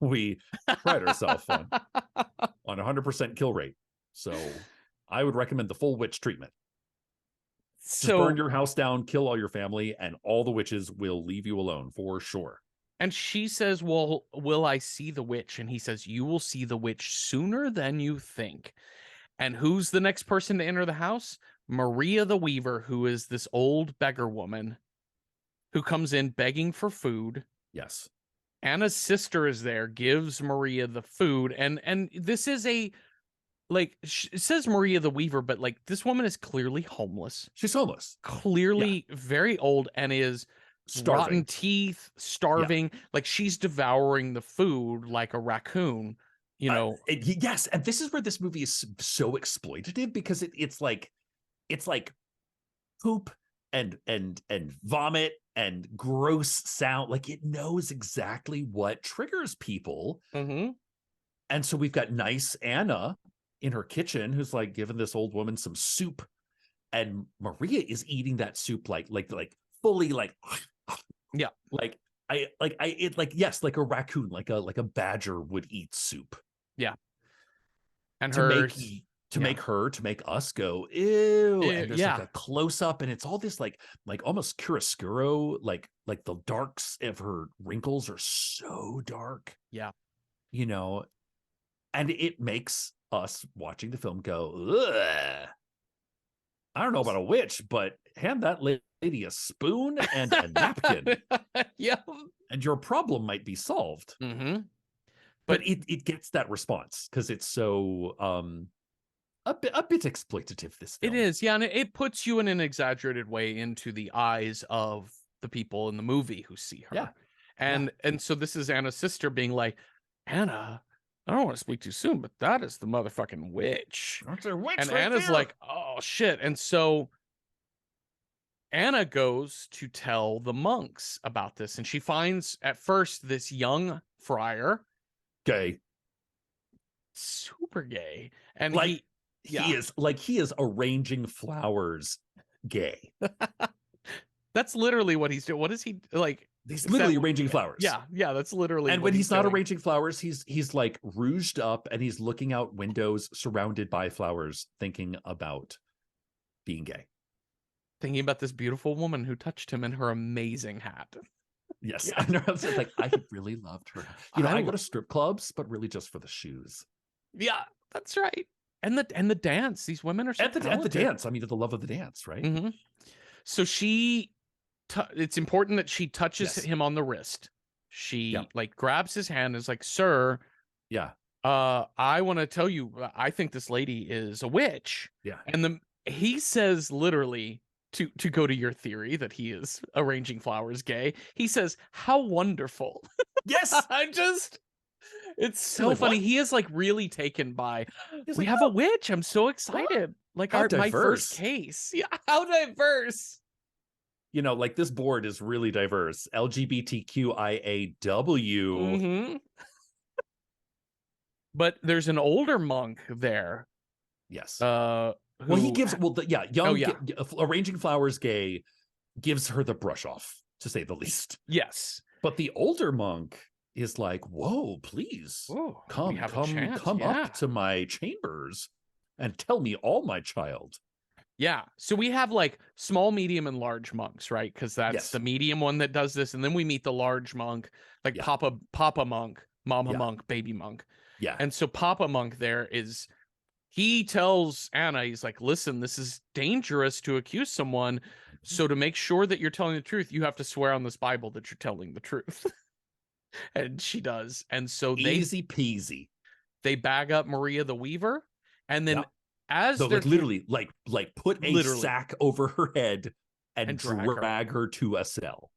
we pride ourselves on 100% kill rate. So I would recommend the full witch treatment. Just burn your house down, kill all your family, and all the witches will leave you alone for sure."
And she says, "Well, will I see the witch?" And he says, "You will see the witch sooner than you think." And who's the next person to enter the house? Maria the Weaver, who is this old beggar woman who comes in begging for food.
Yes.
Anna's sister is there, gives Maria the food. And this is a, like, it says Maria the Weaver, but like this woman is clearly homeless.
She's homeless.
Clearly very old and is
Starving.
rotten teeth, starving. Like she's devouring the food like a raccoon,
yes, and this is where this movie is so exploitative, because it's like poop and vomit and gross sound. Like it knows exactly what triggers people. And so we've got nice Anna in her kitchen who's like giving this old woman some soup, and Maria is eating that soup like fully like
yeah,
like a raccoon, like a badger would eat soup.
Yeah. And
to make us go ew. And there's like a close up, and it's all this like almost chiaroscuro, like the darks of her wrinkles are so dark.
Yeah.
And it makes us watching the film go, ugh. I don't know about a witch, but hand that lady a spoon and a napkin.
Yeah.
And your problem might be solved. But it gets that response because it's so a bit exploitative, this film.
It is, yeah, and it puts you in an exaggerated way into the eyes of the people in the movie who see her.
Yeah.
And so this is Anna's sister being like, "Anna, I don't want to speak too soon, but that is the motherfucking witch."
That's a witch,
and
right
Anna's
there.
like, "Oh shit." And so Anna goes to tell the monks about this, and she finds at first this young friar,
gay,
super gay, and
like he is arranging flowers gay.
That's literally what he's doing. What is he like?
He's literally arranging flowers.
Yeah, that's literally.
And when he's not arranging flowers, he's like rouged up and he's looking out windows surrounded by flowers, thinking about being gay.
Thinking about this beautiful woman who touched him in her amazing hat.
Yes, yeah. I know. It's like I really loved her. I go to strip clubs, but really just for the shoes.
Yeah, that's right. And the dance. These women are so
at the dance. I mean, the love of the dance, right?
So it's important that she touches him on the wrist. She like grabs his hand and is like, "Sir, I want to tell you, I think this lady is a witch."
Yeah.
And he says literally, to go to your theory that he is arranging flowers gay, he says, "How wonderful."
Yes.
It's so funny. What? He is like really taken by, we have a witch. I'm so excited. Like my first case. Yeah. How diverse.
Like this board is really diverse. LGBTQIAW.
But there's an older monk there.
Yes. Arranging flowers gay gives her the brush off, to say the least.
Yes.
But the older monk is like, "Whoa, please, come up to my chambers and tell me all, my child."
Yeah. So we have like small, medium, and large monks, right? Because that's the medium one that does this. And then we meet the large monk, like Papa monk, Mama monk, baby monk.
Yeah.
And so Papa monk he tells Anna, he's like, "Listen, this is dangerous to accuse someone. So to make sure that you're telling the truth, you have to swear on this Bible that you're telling the truth." And she does. And so
easy peasy.
They bag up Maria the Weaver. And then
literally put a sack over her head and drag her to a cell.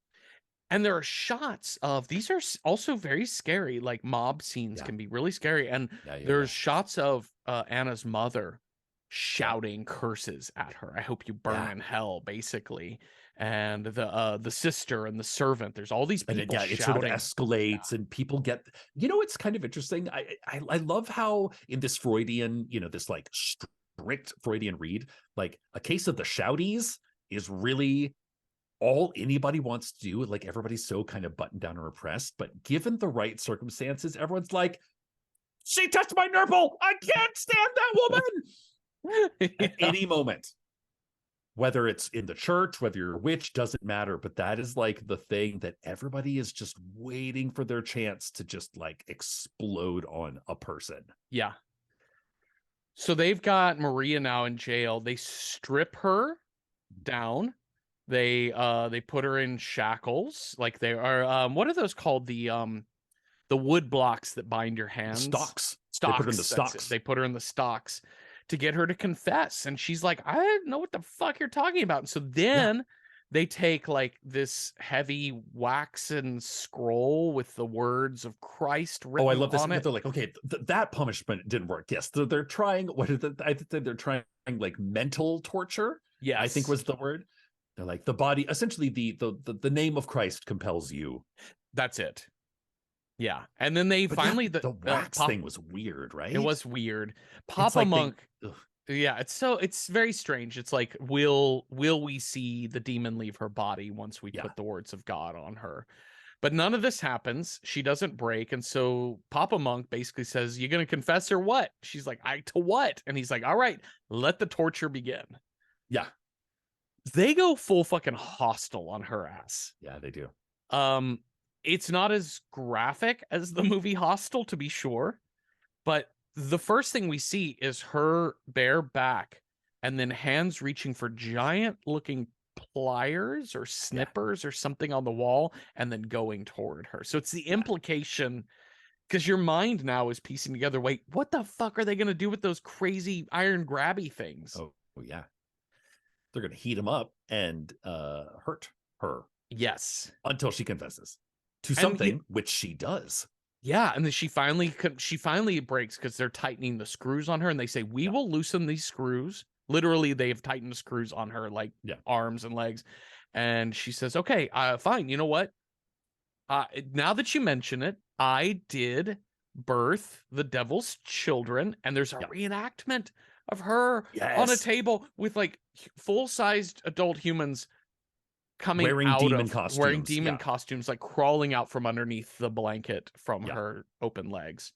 And there are shots of, these are also very scary, like mob scenes can be really scary. And there's shots of Anna's mother shouting curses at her. I hope you burn
Yeah.
in hell, basically. And the sister and the servant, there's all these
And
people
it sort of
shouting.
escalates, and people get, it's kind of interesting. I love how in this Freudian, this like strict Freudian read, like a case of the shouties is really all anybody wants to do. Like everybody's so kind of buttoned down or oppressed, but given the right circumstances, everyone's like, she touched my nipple. I can't stand that woman.
Yeah.
At any moment, whether it's in the church, whether you're a witch, doesn't matter. But that is like the thing that everybody is just waiting for their chance to just like explode on a person.
Yeah. So they've got Maria now in jail. They strip her down. They put her in shackles. Like they are what are those called? The wood blocks that bind your hands.
Stocks.
Stocks.
They put her in the stocks.
They put her in the stocks to get her to confess. And she's like, I don't know what the fuck you're talking about. And so then they take like this heavy waxen scroll with the words of Christ written
I love this.
on it.
They're like, okay, that punishment didn't work. Yes, they're trying. I think they're trying like mental torture.
Yes,
I think was the word. They're like the body. Essentially, the name of Christ compels you.
That's it. Yeah, and then they finally
the wax thing was weird, right?
It was weird. Papa Monk. Yeah, it's very strange. It's like, will we see the demon leave her body once we put the words of God on her? But none of this happens. She doesn't break, and so Papa Monk basically says, "You gonna confess or what?" She's like, to what?" And he's like, "All right, let the torture begin."
Yeah,
they go full fucking hostile on her ass.
Yeah, they do.
It's not as graphic as the movie Hostel, to be sure, but the first thing we see is her bare back and then hands reaching for giant looking pliers or snippers or something on the wall and then going toward her. So it's the implication, because your mind now is piecing together, wait, what the fuck are they going to do with those crazy iron grabby things?
Oh yeah. They're going to heat him up and hurt her.
Yes.
Until she confesses to something, which she does.
Yeah, and then she finally breaks because they're tightening the screws on her, and they say, we will loosen these screws. Literally, they've tightened the screws on her, like arms and legs. And she says, okay, fine. You know what? Now that you mention it, I did birth the devil's children, and there's a reenactment of her on a table with like full-sized adult humans coming
wearing
out
demon
of
costumes.
Wearing demon costumes, like crawling out underneath the blanket from her open legs.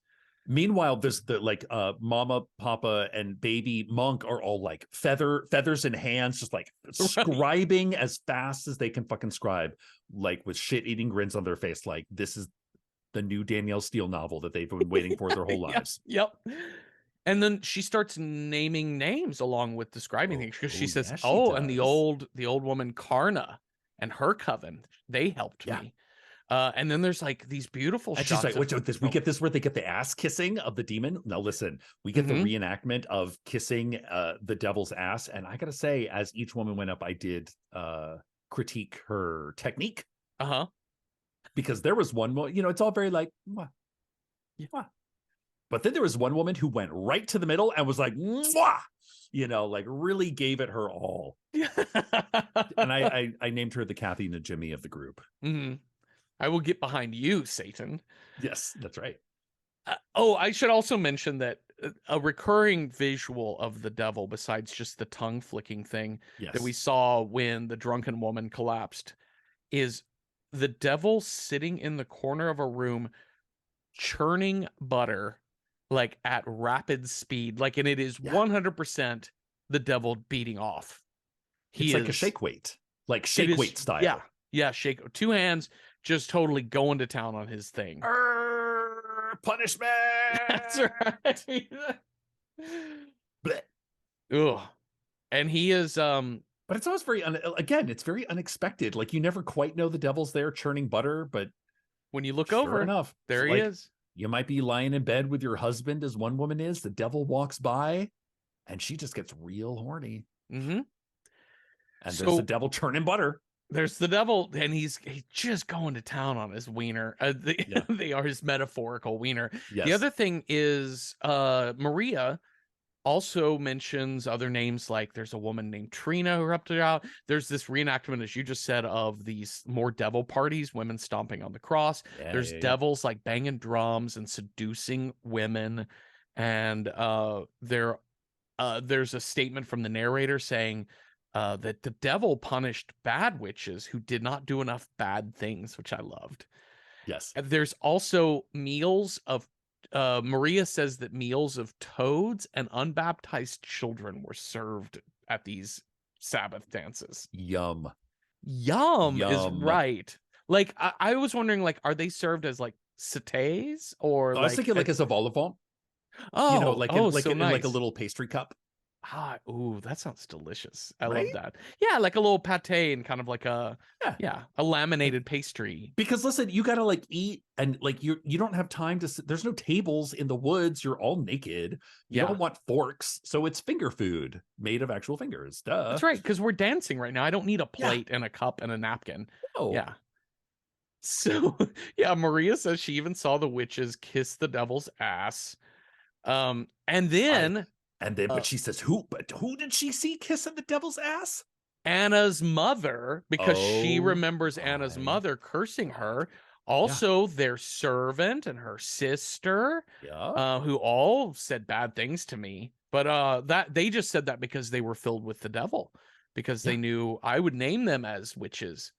Meanwhile, there's the like mama, papa, and baby Monk are all like feathers in hands, just like scribing as fast as they can fucking scribe, like with shit-eating grins on their face, like this is the new Danielle Steele novel that they've been waiting for their whole lives.
Yep. And then she starts naming names along with describing things, because she says, and the old woman Karna and her coven, they helped me. And then there's like these beautiful shots.
She's like, we get this where they get the ass kissing of the demon. Now listen, we get the reenactment of kissing the devil's ass. And I gotta say, as each woman went up, I did critique her technique. Because there was one, it's all very like, mwah, mwah. But then there was one woman who went right to the middle and was like, mwah, like really gave it her all. And I named her the Kathy Najimy of the group.
I will get behind you, Satan.
Yes, that's right.
I should also mention that a recurring visual of the devil, besides just the tongue flicking thing that we saw when the drunken woman collapsed, is the devil sitting in the corner of a room churning butter like at rapid speed, and it is 100% the devil beating off.
It's like a shake weight, like shake weight style.
Yeah, shake, two hands, just totally going to town on his thing.
Punishment.
That's right. Ugh. And he is
but it's always very it's very unexpected. Like you never quite know the devil's there churning butter, but
when you look over,
enough,
there he is.
You might be lying in bed with your husband, as one woman is. The devil walks by, and she just gets real horny.
And
there's the devil churning butter.
There's the devil, and he's just going to town on his wiener. They are his metaphorical wiener. The other thing is Maria also mentions other names, like there's a woman named Trina who helped her out. There's this reenactment, as you just said, of these more devil parties, women stomping on the cross.
Yeah,
There's
yeah, yeah.
devils like banging drums and seducing women. And there's a statement from the narrator saying that the devil punished bad witches who did not do enough bad things, which I loved.
Yes.
There's also meals of Maria says that meals of toads and unbaptized children were served at these Sabbath dances.
Yum.
Yum is
Yum.
right. Like I was wondering, like, are they served as like satays or
I was
like
thinking like as a vol au vent, like
so
in like a
nice.
little pastry cup,
Ooh, that sounds delicious. I love
right?
that. Yeah, like a little pate and kind of like
Yeah.
a
And
laminated pastry.
because listen, you gotta like eat and like you don't have time to sit. There's no tables in the woods. You're all naked. You
Yeah.
don't want forks, so it's finger food made of actual fingers. Duh.
That's right, because we're dancing right now. I don't need a
Yeah.
plate and a cup and a napkin.
Oh.
Yeah. So yeah, Maria says she even saw the witches kiss the devil's ass. And
I
then
and then
uh
but she says who? But who did she see kissing the devil's ass?
Anna's mother, because she
Oh
remembers Anna's
my
mother cursing
god.
her,
Yeah.
also their servant and her sister,
Yeah.
who all said bad things to me. But that they just said that because they were filled with the devil, because
Yeah.
they knew I would name them as witches.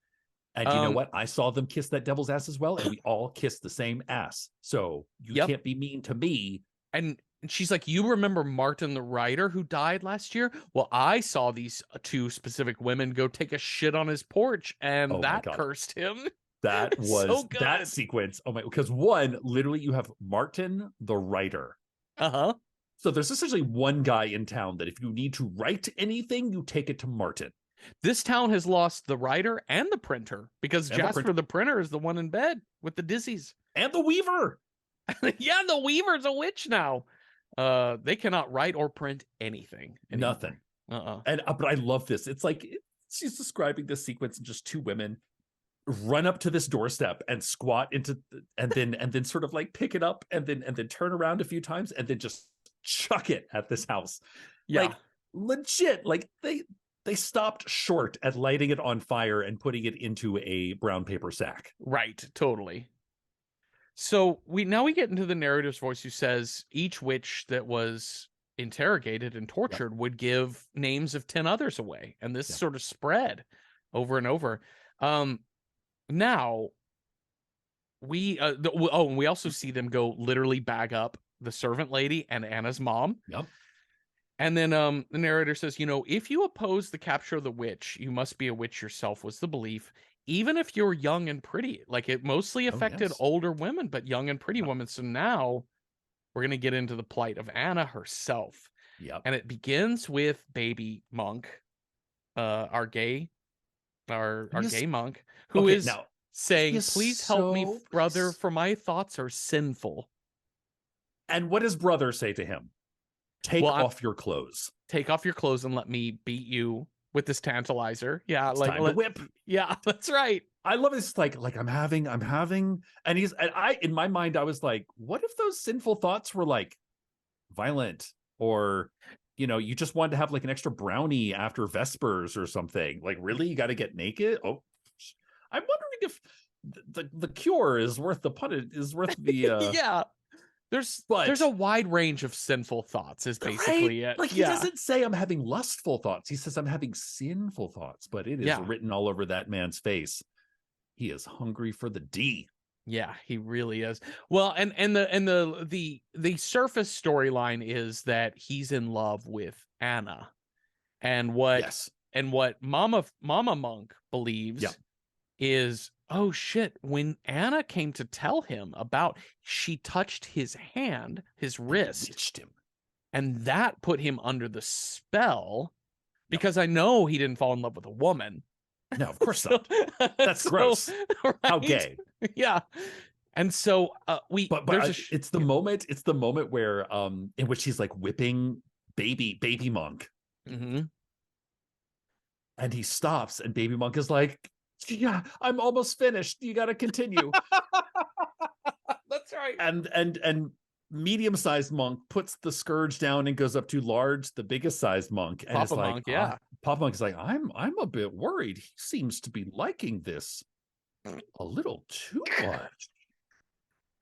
And you know
Um,
what? I saw them kiss that devil's ass as well, and we all kissed the same ass. So you
yep.
can't be mean to me.
And she's like, "You remember Martin the writer who died last year? Well, I saw these two specific women go take a shit on his porch, and
Oh my
that
god.
cursed him."
That
It's so
was that
good.
sequence. Oh my, because one, literally, you have Martin the writer.
Uh-huh.
So there's essentially one guy in town that if you need to write anything, you take it to Martin.
This town has lost the writer and the printer because
And the
Jasper
printer.
the printer is the one in bed with the dizzies.
And the weaver.
Yeah, the Weaver's a witch now. They cannot write or print anything anymore.
Nothing. And but I love this. It's like she's describing this sequence and just two women run up to this doorstep and squat into and then sort of like pick it up and then turn around a few times and then just chuck it at this house.
Yeah,
Like legit, like they stopped short at lighting it on fire and putting it into a brown paper sack.
right, totally. So we get into the narrator's voice, who says each witch that was interrogated and
Yep.
tortured would give names of 10 others away, and this
Yep.
sort of spread over and over. Now and we also see them go literally bag up the servant lady and Anna's mom.
Yep.
And then the narrator says, if you oppose the capture of the witch, you must be a witch yourself, was the belief. Even if you're young and pretty, like it mostly
Oh
affected
yes.
older women, but young and pretty
Yep.
women. So now we're going to get into the plight of Anna herself.
Yep.
And it begins with baby monk, our gay monk, who
Okay,
is
now he
saying,
is
please help me,
so
brother, for my thoughts are sinful.
and what does brother say to him? Take
Well,
off your clothes.
take off your clothes and let me beat you with this tantalizer. Yeah,
It's time to whip.
Yeah, that's right.
I love this. Like I'm having, and I in my mind, I was like, what if those sinful thoughts were like violent, or you just wanted to have like an extra brownie after Vespers or something? Like, really, you got to get naked? Oh, I'm wondering if the cure is worth the the
Yeah. There's
but
a wide range of sinful thoughts is
right,
basically it.
like he
Yeah.
doesn't say I'm having lustful thoughts. He says I'm having sinful thoughts, but it is
Yeah.
written all over that man's face. He is hungry for the D.
Yeah, he really is. Well, and the surface storyline is that he's in love with Anna. And what
Yes.
Mama Monk believes
Yeah.
is, oh shit, when Anna came to tell him about, she touched his hand, his wrist,
Bewitched him.
and that put him under the spell, because I know he didn't fall in love with a woman.
No, of course not. That's gross.
Right?
How gay.
Yeah. And so
But it's the moment, where in which he's like whipping baby monk.
Mm-hmm.
And he stops and baby monk is like, yeah, I'm almost finished. You got to continue.
That's right.
And medium-sized monk puts the scourge down and goes up to large, the biggest sized monk, and
Papa
is like,
Monk, yeah.
Papa Monk is like, I'm a bit worried. He seems to be liking this a little too much.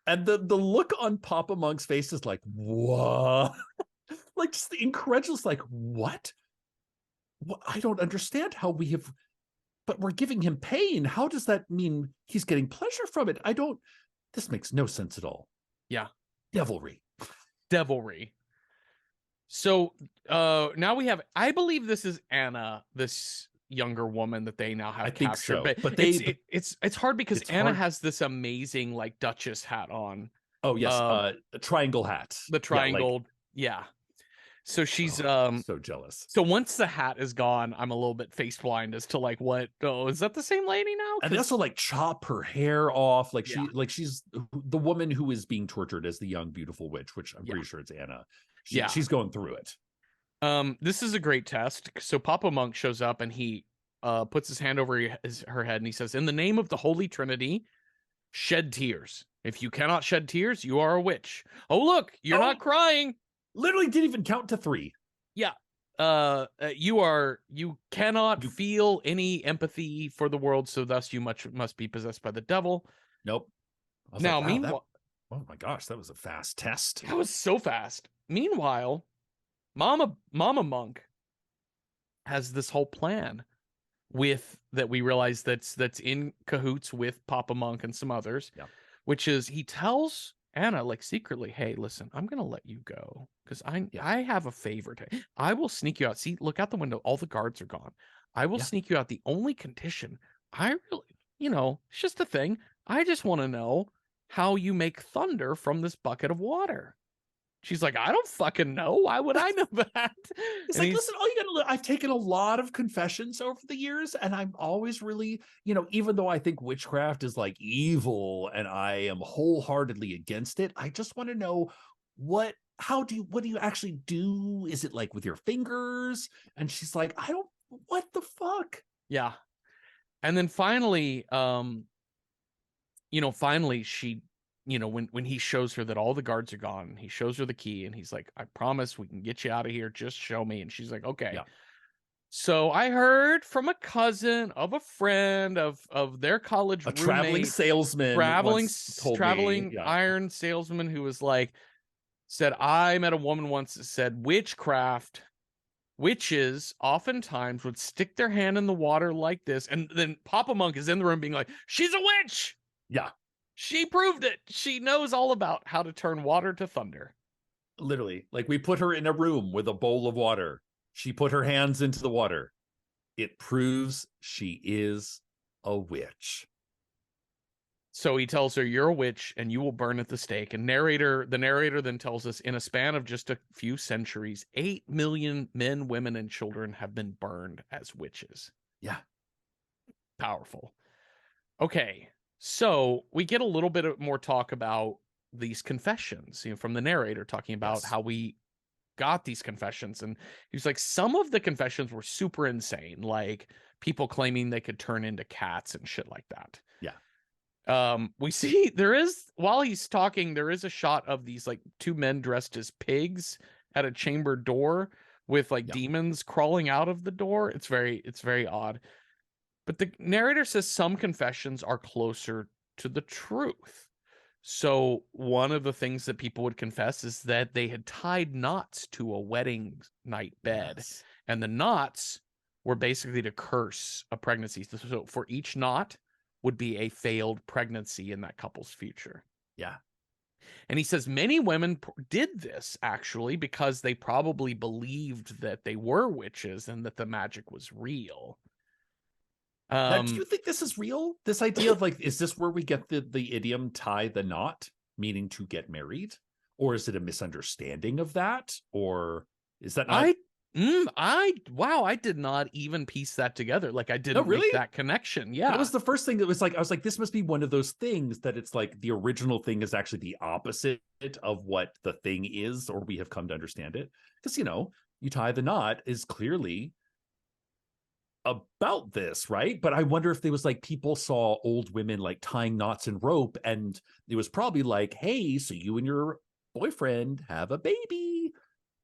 And the look on Papa Monk's face is like, what? Like, just the incredulous, like, what? I don't understand how we have, but we're giving him pain. How does that mean he's getting pleasure from it? This makes no sense at all.
Yeah.
Devilry.
So now we have, I believe this is Anna, this younger woman that they now have
I think
captured.
so.
But it's hard because Anna has this amazing like Duchess hat on.
Oh yes, a triangle hat.
The triangle, yeah. So she's
so jealous.
So once the hat is gone, I'm a little bit face blind as to like what. Oh, is that the same lady now?
And they also like chop her hair off. Like
Yeah.
she's the woman who is being tortured as the young beautiful witch, which I'm pretty sure it's Anna. She's going through it.
This is a great test. So Papa Monk shows up and he puts his hand over her head and he says, "In the name of the Holy Trinity, shed tears. If you cannot shed tears, you are a witch." Oh, look, you're not crying.
Literally didn't even count to 3.
Yeah. You cannot feel any empathy for the world, so thus you must be possessed by the devil.
Nope.
Now, meanwhile,
oh my gosh, that was a fast test.
That was so fast. Meanwhile, Mama Monk has this whole plan that we realize that's in cahoots with Papa Monk and some others, which is he tells Anna like secretly, "Hey, listen, I'm gonna let you go because I have a favor to. I will sneak you out. See, look out the window. All the guards are gone. I will sneak you out. The only condition, I really, it's just a thing. I just want to know how you make thunder from this bucket of water." She's like, "I don't fucking know. Why would I know that?"
It's like, listen, all you gotta, I've taken a lot of confessions over the years, and I'm always really, even though I think witchcraft is like evil and I am wholeheartedly against it, I just want to know what do you actually do? Is it like with your fingers? And she's like, what the fuck?
Yeah. And then finally, finally she, when he shows her that all the guards are gone, he shows her the key and he's like, "I promise we can get you out of here. Just show me." And she's like, "Okay." Yeah. So I heard from a cousin of a friend of their college roommate,
traveling salesman,
traveling iron salesman who was like, said, "I met a woman once that said witches oftentimes would stick their hand in the water like this." And then Papa Monk is in the room being like, "She's a witch."
Yeah.
She proved it. She knows all about how to turn water to thunder.
Literally, like we put her in a room with a bowl of water. She put her hands into the water. It proves she is a witch.
So he tells her, "You're a witch and you will burn at the stake." And the narrator then tells us, in a span of just a few centuries, 8 million men, women, and children have been burned as witches.
Yeah.
Powerful. Okay. So we get a little bit more talk about these confessions, from the narrator talking about how we got these confessions. And he's like, some of the confessions were super insane, like people claiming they could turn into cats and shit like that.
Yeah.
We see while he's talking, there is a shot of these like 2 men dressed as pigs at a chamber door with like demons crawling out of the door. It's very odd. But the narrator says some confessions are closer to the truth. So one of the things that people would confess is that they had tied knots to a wedding night bed. Yes. And the knots were basically to curse a pregnancy. So for each knot would be a failed pregnancy in that couple's future.
Yeah.
And he says many women did this actually because they probably believed that they were witches and that the magic was real.
Now, do you think this is real? This idea of like, is this where we get the idiom "tie the knot," meaning to get married? Or is it a misunderstanding of that? Or is that not?
I did not even piece that together. Like I didn't make that connection. Yeah.
That was the first thing that was like, I was like, this must be one of those things that it's like the original thing is actually the opposite of what the thing is, or we have come to understand it. Because, you tie the knot is clearly about this, right? But I wonder if there was like people saw old women like tying knots in rope, and it was probably like, "Hey, so you and your boyfriend, have a baby,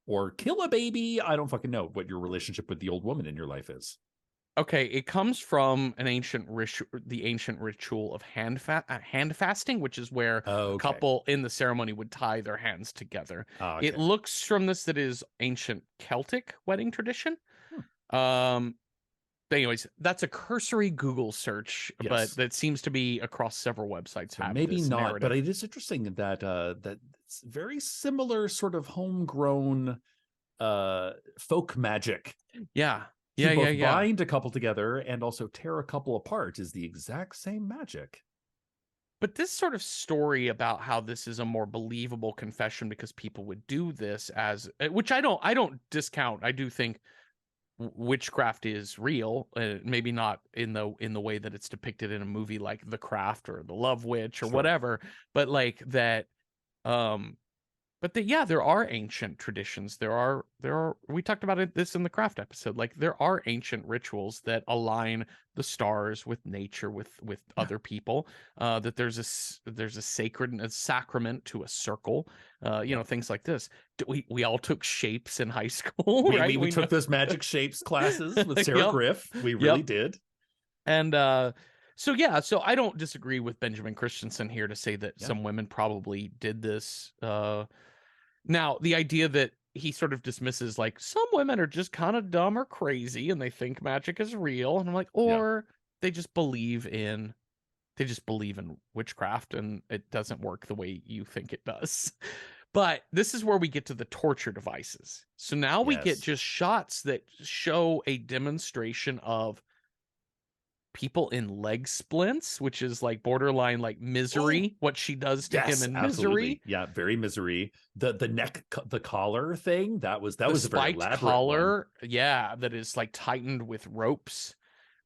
or kill a baby. I don't fucking know what your relationship with the old woman in your life is.
Okay, it comes from the ancient ritual of hand fasting, which is where a
Okay.
couple in the ceremony would tie their hands together. It
Okay.
looks from this that is ancient Celtic wedding tradition.
Hmm.
Um, but anyways, that's a cursory Google search, but
Yes.
that seems to be across several websites
So
have
maybe
this
not, but
narrative.
it is interesting that that it's very similar sort of homegrown folk magic
Yeah.
to
Yeah, yeah,
both
yeah.
bind a couple together and also tear a couple apart is the exact same magic.
But this sort of story about how this is a more believable confession because people would do this as which I don't discount. I do think witchcraft is real, maybe not in the way that it's depicted in a movie like The Craft or The Love Witch or
Sure.
whatever, but like that um but yeah, there are ancient traditions. There are we talked about this in the craft episode. Like there are ancient rituals that align the stars with nature, with
Yeah.
other people. That there's a sacred and a sacrament to a circle.
Yep.
Things like this. We all took shapes in high school,
We
right?
we
We know.
took those magic shapes classes with Sarah
Yep.
Griff. We really
Yep.
did.
And so yeah, so I don't disagree with Benjamin Christensen here to say that
Yeah.
some women probably did this. Now, the idea that he sort of dismisses, like, some women are just kind of dumb or crazy and they think magic is real. And I'm like,
Yeah.
or they just believe in witchcraft and it doesn't work the way you think it does. But this is where we get to the torture devices. So now we get
Yes.
just shots that show a demonstration of people in leg splints, which is like borderline like
Oh,
Misery, what she does to him
yes,
in Misery.
absolutely. Yeah, very Misery. The neck the collar thing, that
The
was a very
spiked
elaborate one.
collar, yeah, that is like tightened with ropes.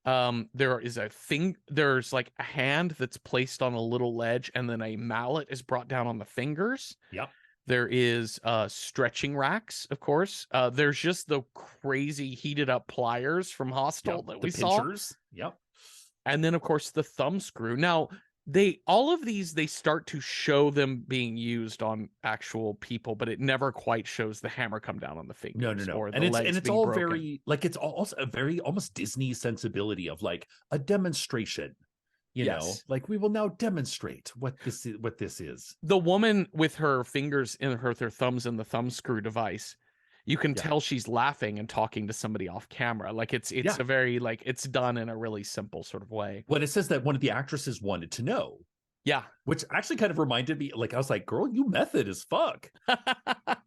There's like a hand that's placed on a little ledge and then a mallet is brought down on the fingers.
Yep.
There is stretching racks, of course. There's just the crazy heated up pliers from
Yep.
Hostel that
The
we saw.
pinchers. Yep.
And then of course the thumb screw. Now, they all of these they start to show them being used on actual people, but it never quite shows the hammer come down on the
No, no,
fingers
no.
or
And
the
it's
legs being
all
broken.
very like it's also a very almost Disney sensibility of like a demonstration.
Yes.
Like we will now demonstrate what this is.
The woman with her fingers in her thumbs in the thumb screw device, you can
Yeah.
tell she's laughing and talking to somebody off camera. Like it's
Yeah.
a very like it's done in a really simple sort of way.
When it says that one of the actresses wanted to know,
Yeah.
which actually kind of reminded me, like I was like, girl, you method as fuck.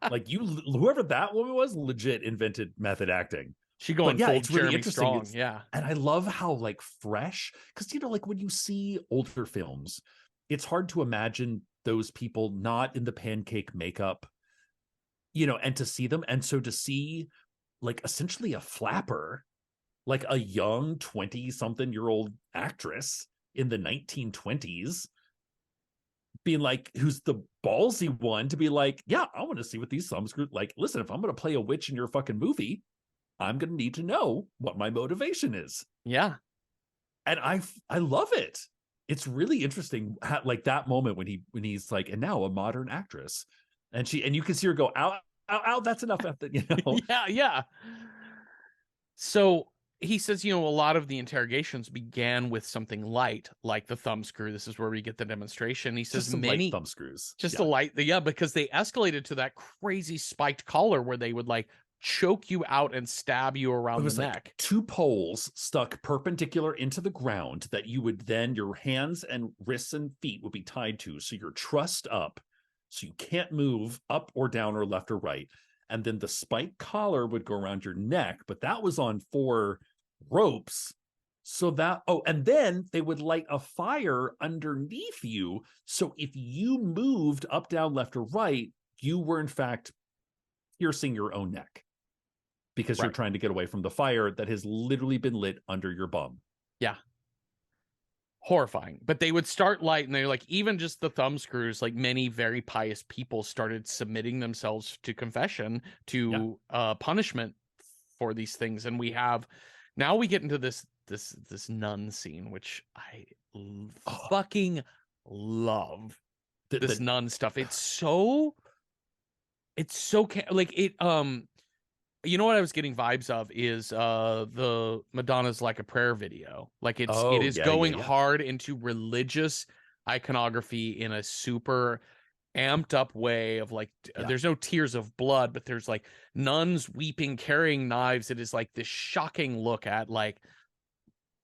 Like whoever that woman was legit invented method acting.
She
But
going
yeah,
full
it's really
Jeremy
interesting.
Strong. Yeah.
And I love how like fresh, because like when you see older films, it's hard to imagine those people not in the pancake makeup, and to see them. And so to see like essentially a flapper, like a young 20-something-year-old actress in the 1920s being like, who's the ballsy one to be like, yeah, I want to see what these thumb screws like. Listen, if I'm going to play a witch in your fucking movie, I'm going to need to know what my motivation is.
Yeah.
And I love it. It's really interesting, like that moment when he's like, and now a modern actress, and you can see her go, ow, ow, ow, that's enough.
Yeah, yeah. So he says, a lot of the interrogations began with something light, like the thumb screw. This is where we get the demonstration. He says
Just some light thumb screws.
just a
Yeah.
light, yeah, because they escalated to that crazy spiked collar where they would like choke you out and stab you
It
around
was
the
like
neck.
2 poles stuck perpendicular into the ground that you would then, your hands and wrists and feet would be tied to. So you're trussed up. So you can't move up or down or left or right. And then the spike collar would go around your neck, but that was on 4 ropes. So and then they would light a fire underneath you. So if you moved up, down, left, or right, you were in fact piercing your own neck because you're
Right.
trying to get away from the fire that has literally been lit under your bum.
Yeah. Horrifying. But they would start light and they're like, even just the thumb screws, like many very pious people started submitting themselves to confession, to punishment for these things. And now we get into this nun scene, which I fucking love. This nun stuff. It's so It's so like it you know what I was getting vibes of is the Madonna's Like a Prayer video. Like it
Oh,
is
yeah, yeah,
going
yeah.
hard into religious iconography in a super amped up way of like
Yeah.
there's no tears of blood, but there's like nuns weeping, carrying knives. It is like this shocking look at like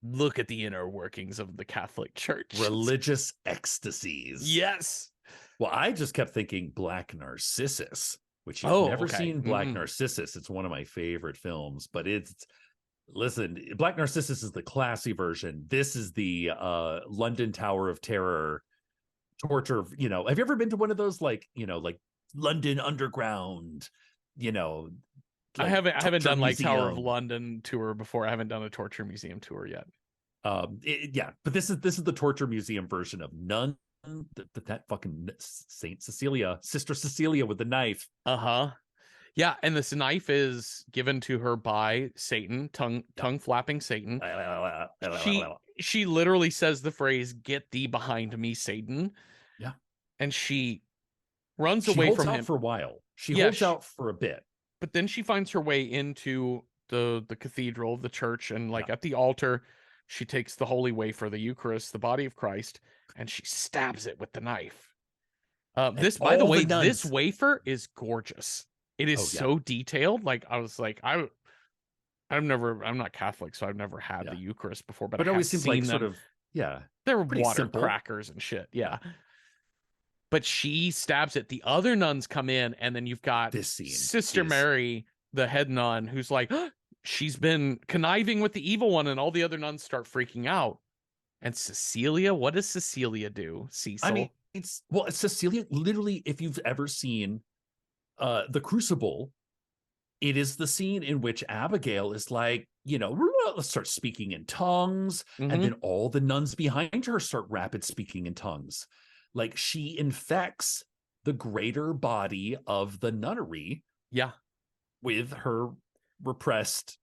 look at the inner workings of the Catholic Church.
Religious ecstasies.
Yes.
Well, I just kept thinking Black Narcissus, which you've
Oh,
never
okay.
seen Black
Mm-mm.
Narcissus. It's one of my favorite films, but it's listen, Black Narcissus is the classy version. This is the London Tower of Terror torture. Have you ever been to one of those like London Underground, you know, like
I haven't
torture
done like Tower of
museum?
London tour before. I haven't done a torture museum tour yet.
Yeah, but this is the torture museum version of Nun. That fucking Saint Cecilia, Sister Cecilia with the knife.
Uh-huh. Yeah, and this knife is given to her by Satan,
Yep.
tongue flapping Satan. She literally says the phrase, "Get thee behind me, Satan,"
Yeah.
and she runs
She
away
holds
from
out
him.
for a while. She
Yeah,
holds out for a bit.
but then she finds her way into the cathedral, the church, and
Yeah.
like at the altar, she takes the holy wafer, the Eucharist, the body of Christ, and she stabs it with the knife.
And
This, by the
all the
way, this
nuns.
wafer is gorgeous. It is
Oh, yeah.
so detailed. Like I was like, I'm not Catholic, so I've never had the
Yeah.
Eucharist before, but I
But it
have
always seemed like
seen
sort
them.
of, yeah,
They're
pretty
water
simple.
crackers and shit.
Yeah.
Yeah. But she stabs it. The other nuns come in, and then you've got
This scene
Sister
is,
Mary, the head nun, who's like, she's been conniving with the evil one, and all the other nuns start freaking out. And Cecilia, what does Cecilia do?
I mean,
Cecil.
it's Cecilia, literally, if you've ever seen The Crucible, it is the scene in which Abigail is like, let's start speaking in tongues. And
Mm-hmm.
then all the nuns behind her start rapid speaking in tongues. Like she infects the greater body of the nunnery
Yeah.
with her repressed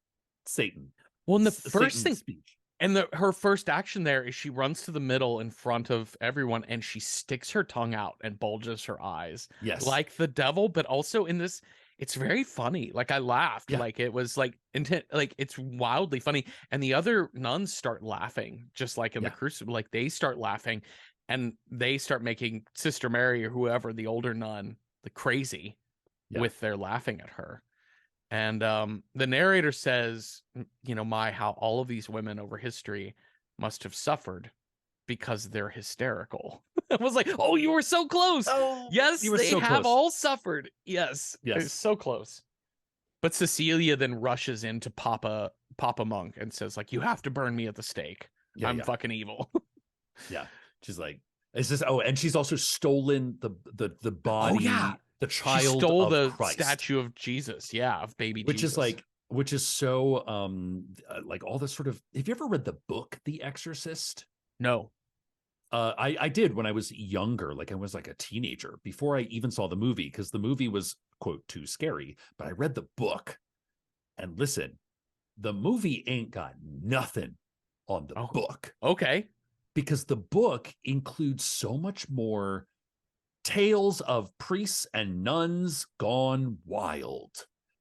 Satan,
Well, and the first
Satan
thing
speech.
and her first action there is she runs to the middle in front of everyone and she sticks her tongue out and bulges her eyes
Yes.
like the devil, but also in this, it's very funny. Like I laughed,
Yeah.
like it was like intent, like it's wildly funny. And the other nuns start laughing, just like in the
Yeah.
crucible, like they start laughing and they start making Sister Mary or whoever, the older nun, the crazy
Yeah.
with their laughing at her. And the narrator says, my how all of these women over history must have suffered because they're hysterical. I was like, oh, you were so close.
Oh,
Yes,
you were
they
so
have
close.
all suffered. Yes, it was
Yes.
so close. But Cecilia then rushes into Papa Monk and says, like, you have to burn me at the stake.
Yeah.
I'm
Yeah.
fucking evil.
Yeah. She's like, is this? Oh, and she's also stolen the
Oh yeah.
body, the
She
child
stole
of
the
Christ,
statue of Jesus. Yeah, of baby
which is
Jesus.
like, which is so like all this sort of. Have you ever read the book The Exorcist?
No.
I did when I was younger, like I was like a teenager before I even saw the movie because the movie was quote too scary. But I read the book, and listen, the movie ain't got nothing on the
Oh,
book
okay.
because the book includes so much more tales of priests and nuns gone wild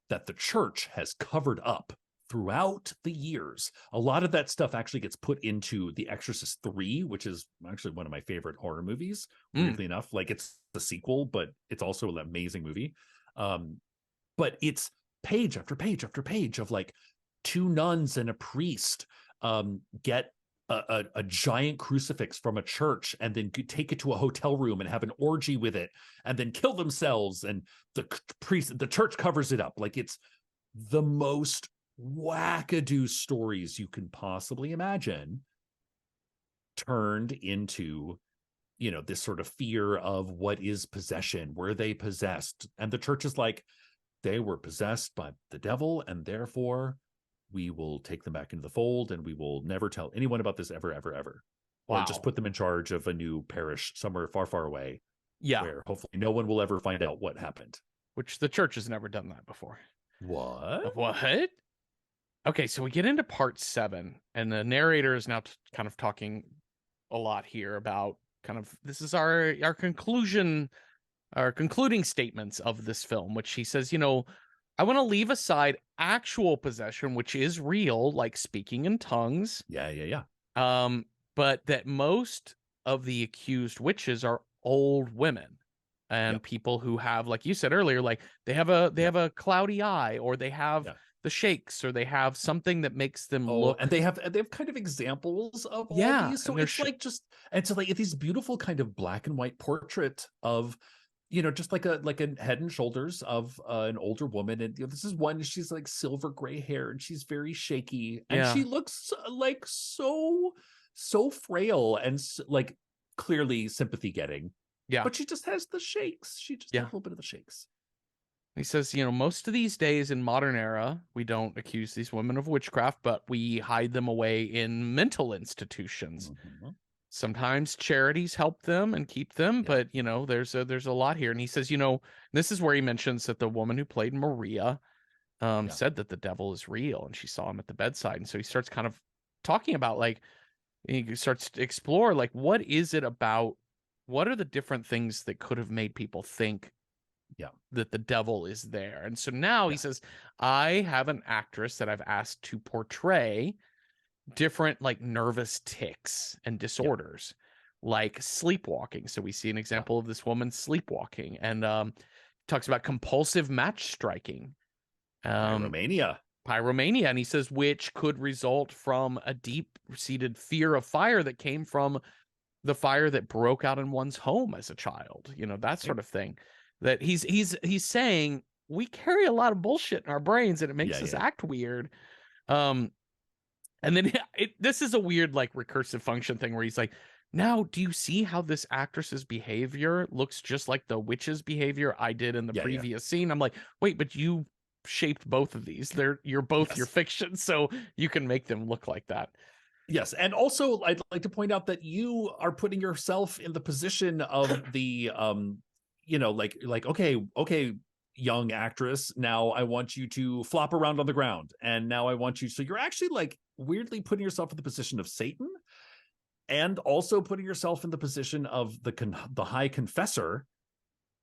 that the church has covered up throughout the years. A lot of that stuff actually gets put into The Exorcist 3, which is actually one of my favorite horror movies, weirdly enough. Like it's the sequel, but it's also an amazing movie. But it's page after page after page of like two nuns and a priest get a giant crucifix from a church and then take it to a hotel room and have an orgy with it and then kill themselves, and the church covers it up. Like it's the most wackadoo stories you can possibly imagine turned into this sort of fear of what is possession. Were they possessed? And the church is like, they were possessed by the devil, and therefore we will take them back into the fold and we will never tell anyone about this ever, ever, ever. Or just
Wow.
put them in charge of a new parish somewhere far, far away
Yeah.
where hopefully no one will ever find out what happened.
Which the church has never done that before.
What?
What? Okay, so we get into part 7, and the narrator is now kind of talking a lot here about kind of this is our conclusion or concluding statements of this film, which he says, I want to leave aside actual possession, which is real, like speaking in tongues,
Yeah, yeah, yeah.
um, but that most of the accused witches are old women and
Yep.
people who have, like you said earlier, like they have
Yep.
a cloudy eye, or they have
Yeah.
the shakes, or they have something that makes them
Oh, and
look.
they have kind of examples of all
Yeah,
these. So
and they're
it's like just and so like these beautiful kind of black and white portrait of just like a head and shoulders of an older woman. And this is one, she's like silver gray hair and she's very shaky and she
yeah,
looks like so frail and like clearly sympathy getting,
yeah,
but she just has the shakes. She just has a
yeah.
little bit of the shakes.
He says, most of these days in modern era, we don't accuse these women of witchcraft, but we hide them away in mental institutions.
Mhm.
Sometimes charities help them and keep them,
Yeah.
but there's a lot here. And he says, this is where he mentions that the woman who played Maria
Yeah.
said that the devil is real and she saw him at the bedside. And so he starts kind of talking about, like, he starts to explore, like, what are the different things that could have made people think
Yeah.
that the devil is there. And so now he
Yeah.
says, I have an actress that I've asked to portray different, like, nervous tics and
Yeah.
disorders, like sleepwalking. So we see an
Yeah.
example of this woman sleepwalking, and talks about compulsive match striking, um,
Pyromania.
pyromania. And he says, which could result from a deep seated fear of fire that came from the fire that broke out in one's home as a child, that
Right.
sort of thing. That he's saying we carry a lot of bullshit in our brains and it
Yeah.
makes us
Yeah.
act weird. Um, and then this is a weird, like, recursive function thing where he's like, now, do you see how this actress's behavior looks just like the witch's behavior I did in the
Yeah. Yeah.
previous scene? I'm like, wait, but you shaped both of these. You're both your
Yes.
fiction, so you can make them look like that.
Yes, and also I'd like to point out that you are putting yourself in the position of the like okay, young actress, now I want you to flop around on the ground, and now I want you, so you're actually like weirdly putting yourself in the position of Satan, and also putting yourself in the position of the high confessor,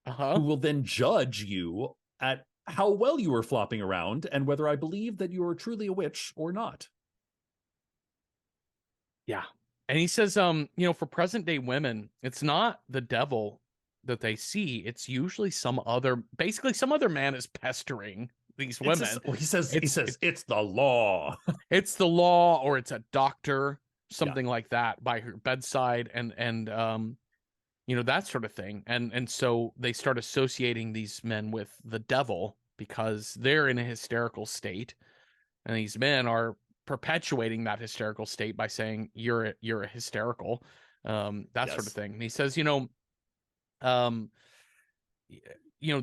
who
Uh-huh.
will then judge you at how well you were flopping around and whether I believe that you are truly a witch or not.
Yeah. And he says, for present day women, it's not the devil that they see. It's usually basically some other man is pestering these
It's just,
women.
well, he
It's
says it's the law.
it's the law, or it's a doctor,
Yeah.
something like that, by her bedside, and that sort of thing. And so they start associating these men with the devil because they're in a hysterical state, and these men are perpetuating that hysterical state by saying you're a hysterical, that sort of
Yes.
thing. And he says, um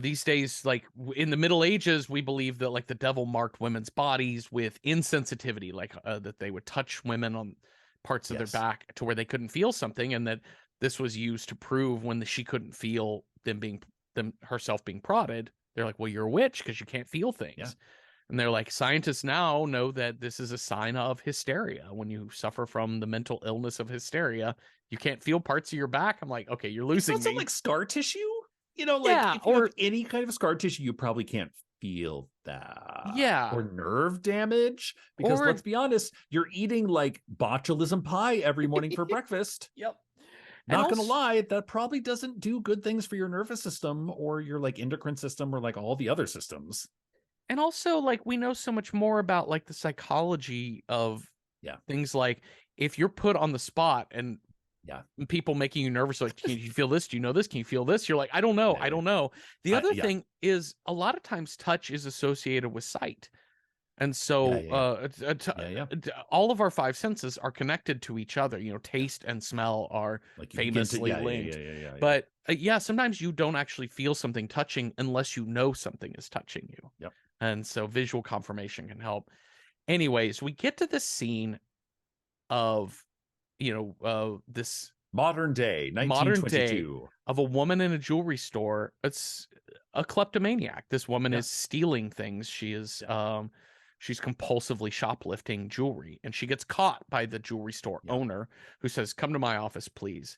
these days, like, in the Middle Ages, we believe that, like, the devil marked women's bodies with insensitivity, like, that they would touch women on parts of their
Yes.
back to where they couldn't feel something, and that this was used to prove when she couldn't feel them herself being prodded. They're like, well, you're a witch because you can't feel
Yeah.
things. And they're like, scientists now know that this is a sign of hysteria. When you suffer from the mental illness of hysteria, you can't feel parts of your back. I'm like, okay, you're
It's
losing
also
me.
like scar tissue. Like
Yeah,
if you have
or
any kind of scar tissue, you probably can't feel that.
yeah,
Or nerve damage. Because
or
let's be honest, you're eating like botulism pie every morning for breakfast.
yep. And
Not gonna
also,
lie, that probably doesn't do good things for your nervous system or your like endocrine system or like all the other systems.
like, we know so much more about, like, the psychology of
Yeah.
things, like, if you're put on the spot and
Yeah.
people making you nervous, like, can you feel this? Do you know this? Can you feel this? You're like, I don't know.
Yeah.
I
Yeah.
don't know. The other
Yeah.
thing is, a lot of times touch is associated with sight. And
Yeah.
so
Yeah. Yeah. Yeah.
all of our five senses are connected to each other.
Yeah.
Taste and smell are
Like you begin to,
famously
yeah. Yeah.
linked.
Yeah. Yeah. Yeah. Yeah.
But yeah, sometimes you don't actually feel something touching unless you know something is touching you.
Yep.
And so visual confirmation can help. Anyways, we get to this scene of, this
Modern day,
modern day
1922.
of a woman in a jewelry store. It's a kleptomaniac. This woman
Yeah.
is stealing things.
Yeah.
She's compulsively shoplifting jewelry, and she gets caught by the jewelry store
Yeah.
owner, who says, "Come to my office, please."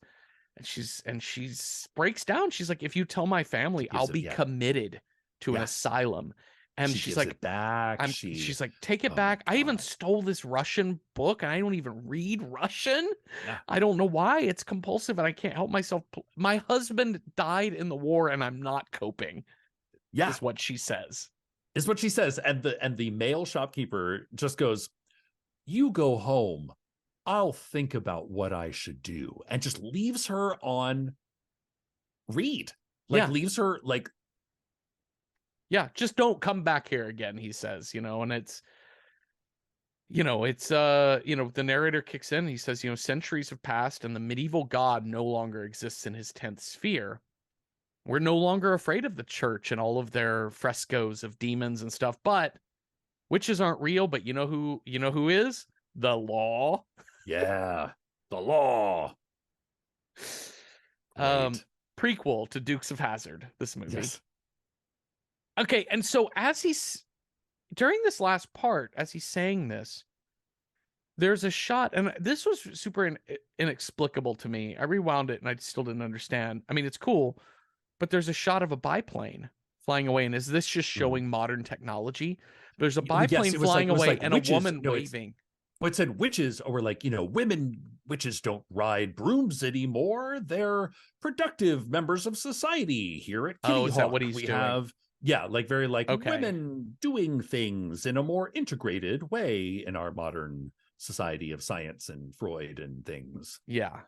And she's breaks down. She's like, if you tell my
She
family, I'll
gives it,
be
yeah,
committed to an
yeah.
asylum. And
She
she's
gives
like,
it back.
she's like, take it
Oh my
back. I even
God.
stole this Russian book and I don't even read Russian.
Yeah.
I don't know why. It's compulsive and I can't help myself. My husband died in the war and I'm not coping,
Yeah.
is what she says.
Is what she says. And the male shopkeeper just goes, "You go home. I'll think about what I should do." And just leaves her on read. Like
Yeah.
leaves her like,
Yeah. Just don't come back here again, he says, and it's the narrator kicks in. He says, centuries have passed and the medieval god no longer exists in his 10th sphere. We're no longer afraid of the church and all of their frescoes of demons and stuff, but witches aren't real. But you know who is? The law.
yeah, the law.
Um,
Great.
prequel to Dukes of Hazzard, this movie.
Yes.
Okay, and so during this last part, as he's saying this, there's a shot, and this was super inexplicable to me. I rewound it and I still didn't understand. I mean, it's cool, but there's a shot of a biplane flying away. And is this just
Mhm.
showing modern technology? There's a
Yes,
biplane flying
it was
away
like
and a
witches.
woman
No, it's
waving.
what it said witches, or like, women witches don't ride brooms anymore. They're productive members of society. Here at
Oh,
Kitty
is that what
Hawk,
he's
we
doing?
have, yeah, like very like
Okay.
women doing things in a more integrated way in our modern society of science and Freud and things.
Yeah.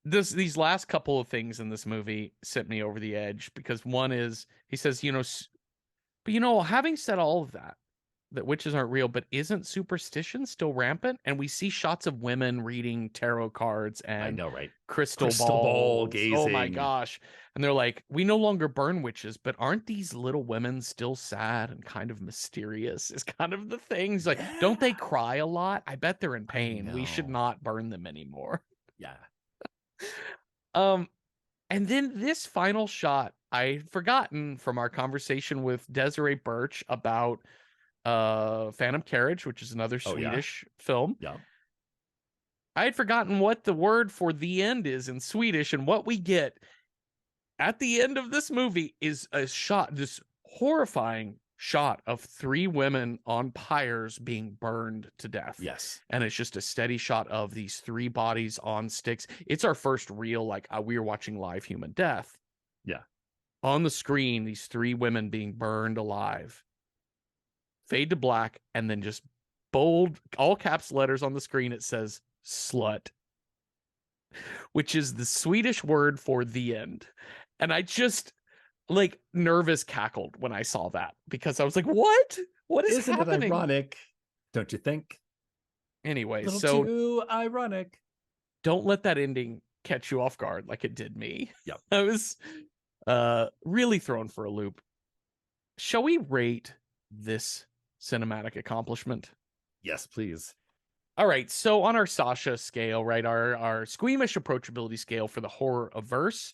These last couple of things in this movie sent me over the edge because one is he says, but having said all of that witches aren't real, but isn't superstition still rampant? And we see shots of women reading tarot cards
I
and
know, right?
crystal
Crystal ball
balls. Oh my
gazing.
gosh. And they're like, we no longer burn witches, but aren't these little women still sad and kind of mysterious? Is kind of the things like, don't they
Yeah,
cry a lot? I bet they're in
I
pain. We should
know.
not burn them anymore.
Yeah.
Um, and then this final shot, I'd forgotten from our conversation with Desiree Birch about Phantom Carriage, which is another
Oh yeah.
Swedish film.
Yeah.
I had forgotten what the word for the end is in Swedish, and what we get at the end of this movie is a shot, this horrifying shot of three women on pyres being burned to death.
Yes.
And it's just a steady shot of these three bodies on sticks. It's our first real, like, we are watching live human death.
Yeah.
On the screen, these three women being burned alive. Fade to black, and then just bold, all caps letters on the screen, it says slut, which is the Swedish word for the end. And I just like nervous cackled when I saw that because I was like, what? What is
Isn't it
happening?
ironic? Don't you think?
Anyway,
A little
so
too ironic.
don't let that ending catch you off guard like it did me.
Yep.
I was really thrown for a loop. Shall we rate this cinematic accomplishment?
Yes, please.
All right, so on our Sasha scale, right, our squeamish approachability scale for the horror averse,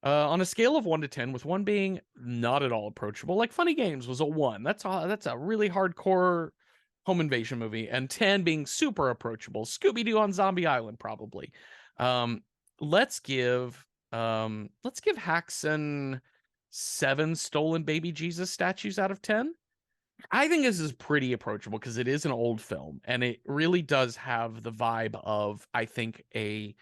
on a scale of 1 to 10, with 1 being not at all approachable, like Funny Games was a 1. That's a really hardcore home invasion movie, and 10 being super approachable. Scooby-Doo on Zombie Island, probably. Um, let's give Häxan 7 stolen baby Jesus statues out of 10. I think this is pretty approachable because it is an old film and it really does have the vibe of, I think, a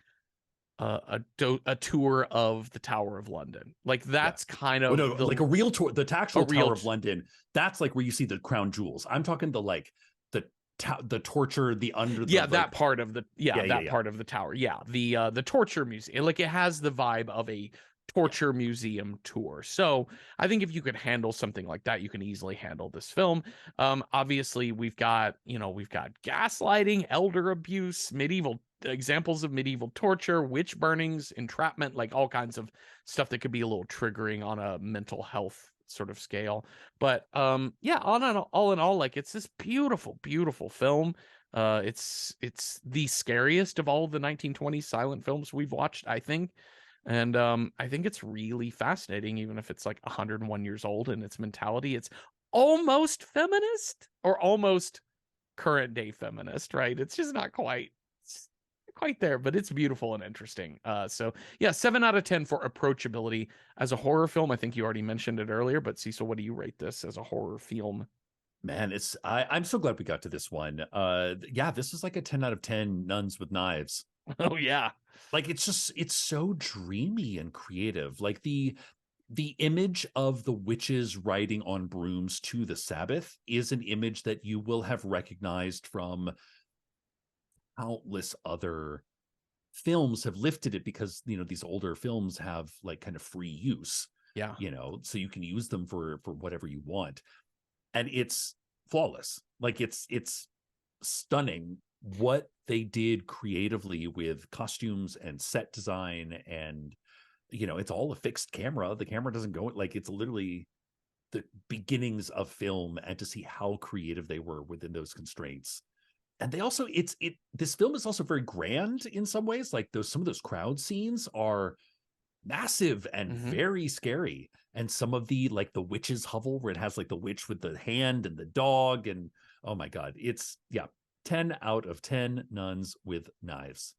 tour of the Tower of London. Like
Yeah.
that's kind
Oh no,
of
like a real tour, the
a
actual
real
Tower of London. That's like where you see the crown jewels. I'm talking the like the torture, the under the
yeah,
like.
that part of the
Yeah, yeah,
that
yeah,
part of the tower. Yeah, the torture museum. Like it has the vibe of a
yeah.
torture museum tour. So I think if you could handle something like that, you can easily handle this film. Obviously we've got gaslighting, elder abuse, medieval examples of medieval torture, witch burnings, entrapment, like all kinds of stuff that could be a little triggering on a mental health sort of scale. But yeah, all in all, like it's this beautiful, beautiful film. It's the scariest of all the 1920s silent films we've watched, I think. And I think it's really fascinating, even if it's like 101 years old in its mentality. It's almost feminist or almost current day feminist, right? It's just not quite quite there, but it's beautiful and interesting. So yeah, 7 out of 10 for Approachability as a horror film. I think you already mentioned it earlier, but Cecil, what do you rate this as a horror film?
Man, I'm so glad we got to this one. Yeah, this is like a 10 out of 10 nuns with knives.
Oh yeah.
Like it's so dreamy and creative. Like the image of the witches riding on brooms to the Sabbath is an image that you will have recognized from countless other films have lifted it because these older films have like kind of free use,
Yeah.
so you can use them for whatever you want, and it's flawless. Like it's stunning what they did creatively with costumes and set design, and it's all a fixed camera. The camera doesn't go, like, it's literally the beginnings of film, and to see how creative they were within those constraints. And they also, this film is also very grand in some ways. Like some of those crowd scenes are massive and very scary. And some of the witch's hovel, where it has like the witch with the hand and the dog, and oh my god, it's 10 out of 10 nuns with knives.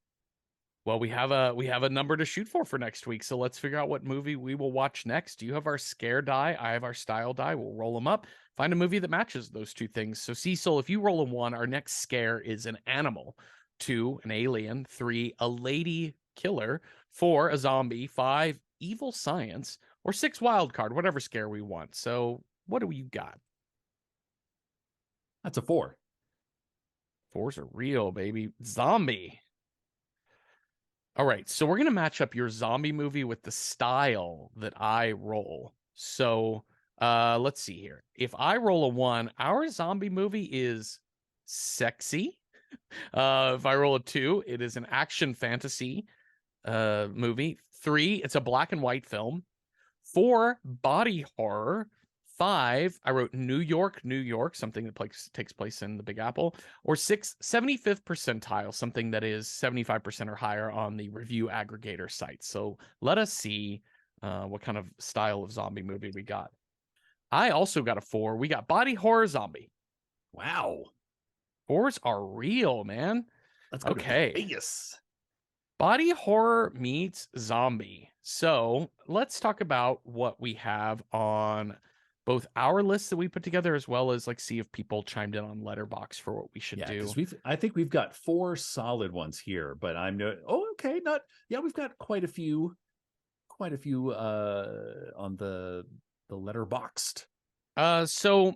Well, we have a number to shoot for next week, so let's figure out what movie we will watch next. You have our scare die, I have our style die. We'll roll them up, find a movie that matches those two things. So Cecil, if you roll a 1, our next scare is an animal. 2, an alien. 3, a lady killer. 4, a zombie. 5, evil science. Or 6, wild card, whatever scare we want. So what do you got?
That's a 4.
4s are real, baby. Zombie. All right, so we're gonna match up your zombie movie with the style that I roll. So let's see here. If I roll a 1, our zombie movie is sexy. If I roll a 2, it is an action fantasy movie. 3, it's a black and white film. 4, body horror. 5, I wrote New York, New York, something that takes place in the Big Apple. Or 6, 75th percentile, something that is 75% or higher on the review aggregator site. So let us see what kind of style of zombie movie we got. I also got a 4. We got body horror zombie.
Wow.
4s are real, man.
Let's go
Okay.
to Vegas.
Body horror meets zombie. So let's talk about what we have on both our lists that we put together, as well as see if people chimed in on Letterboxd for what we should do.
Because I think we've got 4 solid ones here, but we've got quite a few on the Letterboxd.
So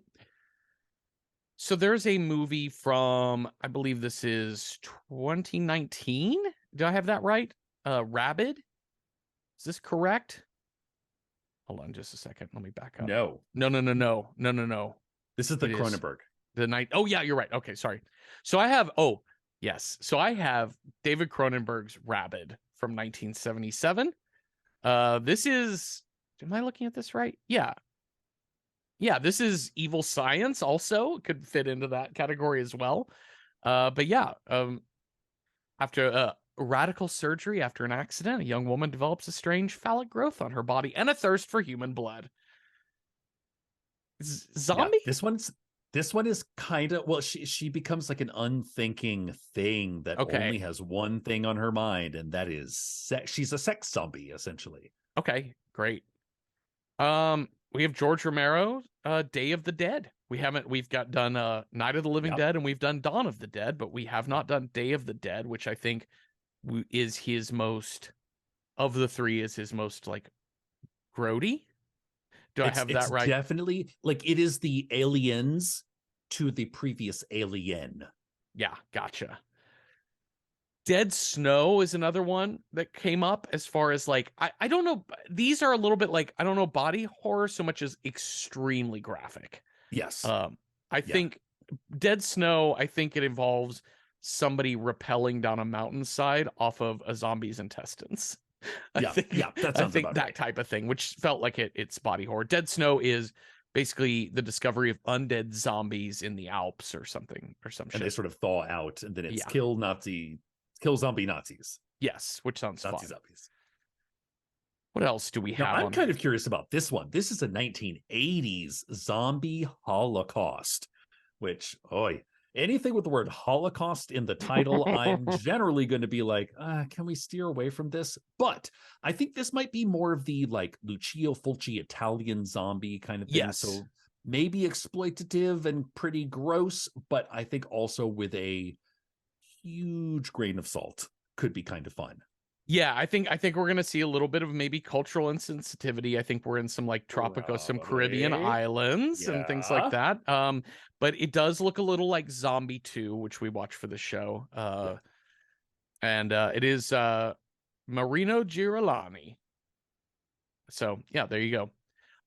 there's a movie from, I believe this is 2019. Do I have that right? Rabid? Is this correct? Hold on just a second. Let me back up.
No.
No.
This is the Cronenberg.
The night. Oh, yeah, you're right. Okay, sorry. So I have, yes. So I have David Cronenberg's Rabid from 1977. This is, am I looking at this right? Yeah. Yeah, this is evil science also. It could fit into that category as well. But yeah, after radical surgery after an accident, a young woman develops a strange phallic growth on her body and a thirst for human blood. Zombie?
Yeah, this one is kind of, well, she becomes like an unthinking thing that only has one thing on her mind, and that is sex. She's a sex zombie, essentially.
Okay, great. We have George Romero, Day of the Dead. We've got done Night of the Living Dead, and we've done Dawn of the Dead, but we have not done Day of the Dead, which I think is his most, of the 3, is his most grody. I have that right?
Definitely, it is the Aliens to the previous Alien.
Yeah, gotcha. Dead Snow is another one that came up as far as I don't know. These are a little bit I don't know, body horror so much as extremely graphic.
Yes.
I think Dead Snow, I think it involves somebody rappelling down a mountainside off of a zombie's intestines. I think that type of thing, which felt like it's body horror. Dead Snow is basically the discovery of undead zombies in the Alps or something, or some shit.
And they sort of thaw out, and then it's kill zombie Nazis.
Yes, which sounds
Nazi
fun.
Zombies.
What else do we have?
Now, I'm kind of curious about this one. This is a 1980s zombie holocaust, which, anything with the word Holocaust in the title, I'm generally going to be like, can we steer away from this? But I think this might be more of the like Lucio Fulci Italian zombie kind of thing.
Yes.
So maybe exploitative and pretty gross, but I think also with a huge grain of salt could be kind of fun.
Yeah, I think we're gonna see a little bit of maybe cultural insensitivity. I think we're in some like tropical, some Caribbean
Probably.
islands and things like
Yeah.
that. But it does look a little like Zombie 2, which we watched for the show.
Yeah.
And it is Marino Girolami. So yeah, there you go.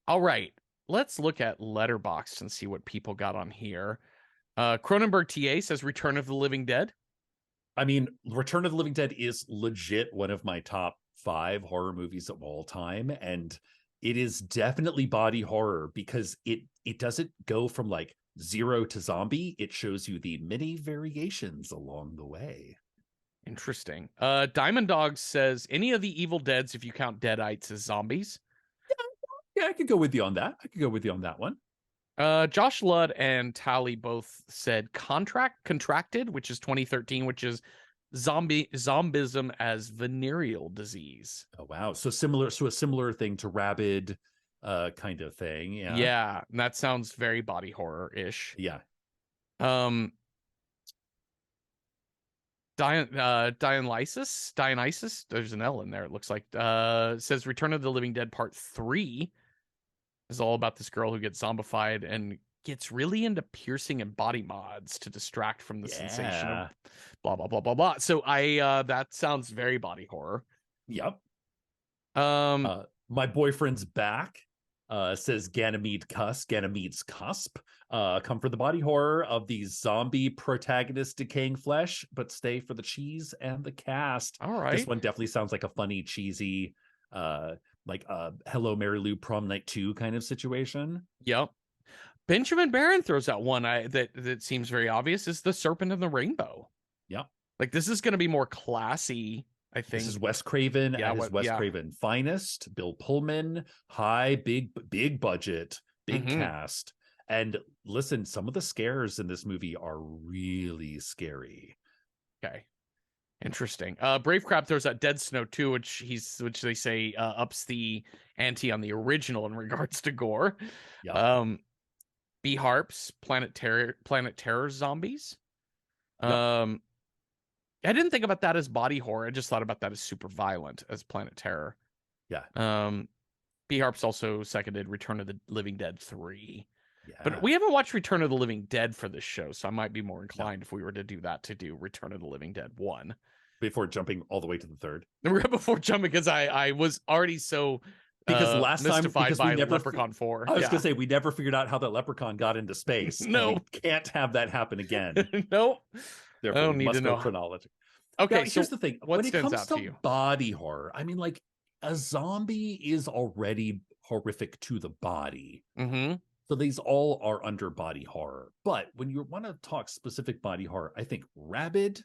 All right, let's look at Letterboxd and see what people got on here. Cronenberg TA says Return of the Living Dead.
I mean, Return of the Living Dead is legit one of my top 5 horror movies of all time. And it is definitely body horror because it doesn't go from like 0 to zombie. It shows you the many variations along the way.
Interesting. Diamond Dog says any of the Evil Deads, if you count Deadites as zombies.
Yeah, I could go with you on that. I could go with you on that one.
Josh Ludd and Tally both said contracted, which is 2013, which is zombism as venereal disease.
Oh wow. So a similar thing to Rabid kind of thing. Yeah.
Yeah, and that sounds very body horror-ish.
Yeah.
Um Dionysus, there's an L in there, it looks like. Says Return of the Living Dead Part 3 is all about this girl who gets zombified and gets really into piercing and body mods to distract from the sensation of blah blah blah blah blah. So I that sounds very body horror.
Yep.
Um
My boyfriend's back. Says Ganymede's cusp. Come for the body horror of these zombie protagonists decaying flesh, but stay for the cheese and the cast.
all right.
This one definitely sounds like a funny, cheesy, like Hello Mary Lou Prom Night 2 kind of situation.
Yep. Benjamin Barron throws out one that seems very obvious is the Serpent and the Rainbow.
Yep.
Like this is going to be more classy, I think.
This is Wes Craven at his Wes Craven finest. Bill Pullman, big budget, big cast. And listen, some of the scares in this movie are really scary.
Okay. Interesting. Brave Crab throws out Dead Snow 2, which they say ups the ante on the original in regards to gore.
Yep.
B Harps, Planet Terror zombies.
Yep.
I didn't think about that as body horror. I just thought about that as super violent as Planet Terror.
Yeah.
B Harps also seconded Return of the Living Dead 3.
Yeah.
But we haven't watched Return of the Living Dead for this show, so I might be more inclined if we were to do that to do Return of the Living Dead 1.
Before jumping all the way to the third.
Before jumping, because I was already so
last
mystified
time
by Leprechaun 4.
I was gonna say we never figured out how that leprechaun got into space.
No.
We can't have that happen again.
Nope.
Therefore,
I don't
we
need
must
to
go
know.
chronology.
Okay,
now,
so
here's the thing.
what
When it
stands
comes
out
to
to you?
body horror, I mean, like a zombie is already horrific to the body.
Mm-hmm.
So these all are under body horror. But when you want to talk specific body horror, I think Rabid,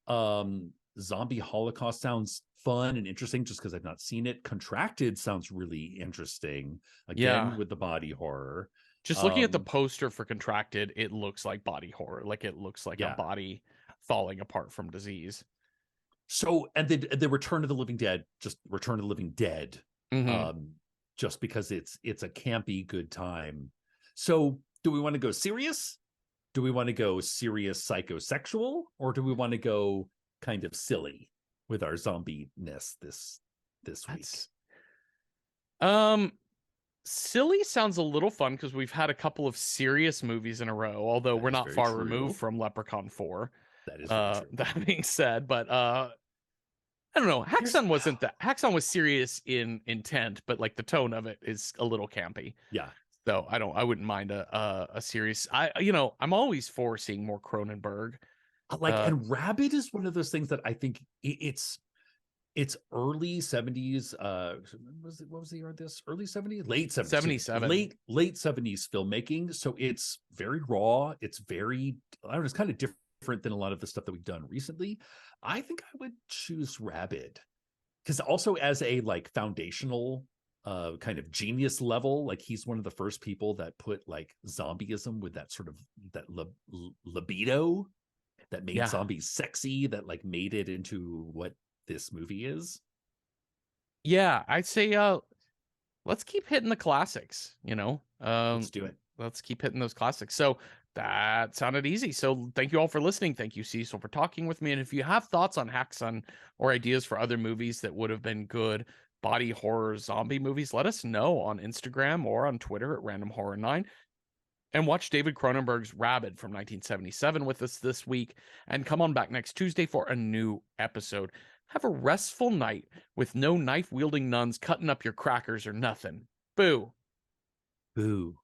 Zombie Holocaust sounds fun and interesting just because I've not seen it. Contracted sounds really interesting. Again, with the body horror.
Just looking at the poster for Contracted, it looks like body horror. Like it looks like a body falling apart from disease.
So, and the Return of the Living Dead, just Return of the Living Dead, just because it's a campy good time. So, do we want to go serious? Do we want to go serious psychosexual, or do we want to go kind of silly with our zombie-ness this week?
Silly sounds a little fun because we've had a couple of serious movies in a row, although we're not far removed from Leprechaun 4.
That is very true.
That being said, but I don't know. Häxan was serious in intent, but like the tone of it is a little campy.
Yeah.
So I wouldn't mind a serious. I'm always for seeing more Cronenberg.
And Rabid is one of those things that I think it's early 70s. What was the year of this? Early 70s, late 70s,
77,
late 70s filmmaking. So it's very raw. It's very, I don't know, it's kind of different than a lot of the stuff that we've done recently. I think I would choose Rabid because also as a like foundational kind of genius level. Like he's one of the first people that put like zombieism with that sort of that libido that made
Yeah.
zombies sexy, that like made it into what this movie is.
Yeah, I'd say let's keep hitting the classics,
Let's do it.
let's keep hitting those classics. So that sounded easy. So thank you all for listening. Thank you, Cecil, for talking with me. And if you have thoughts on Häxan or ideas for other movies that would have been good body horror zombie movies, let us know on Instagram or on Twitter at Random Horror 9. And watch David Cronenberg's Rabid from 1977 with us this week. And come on back next Tuesday for a new episode. Have a restful night with no knife wielding nuns cutting up your crackers or nothing. Boo.
Boo.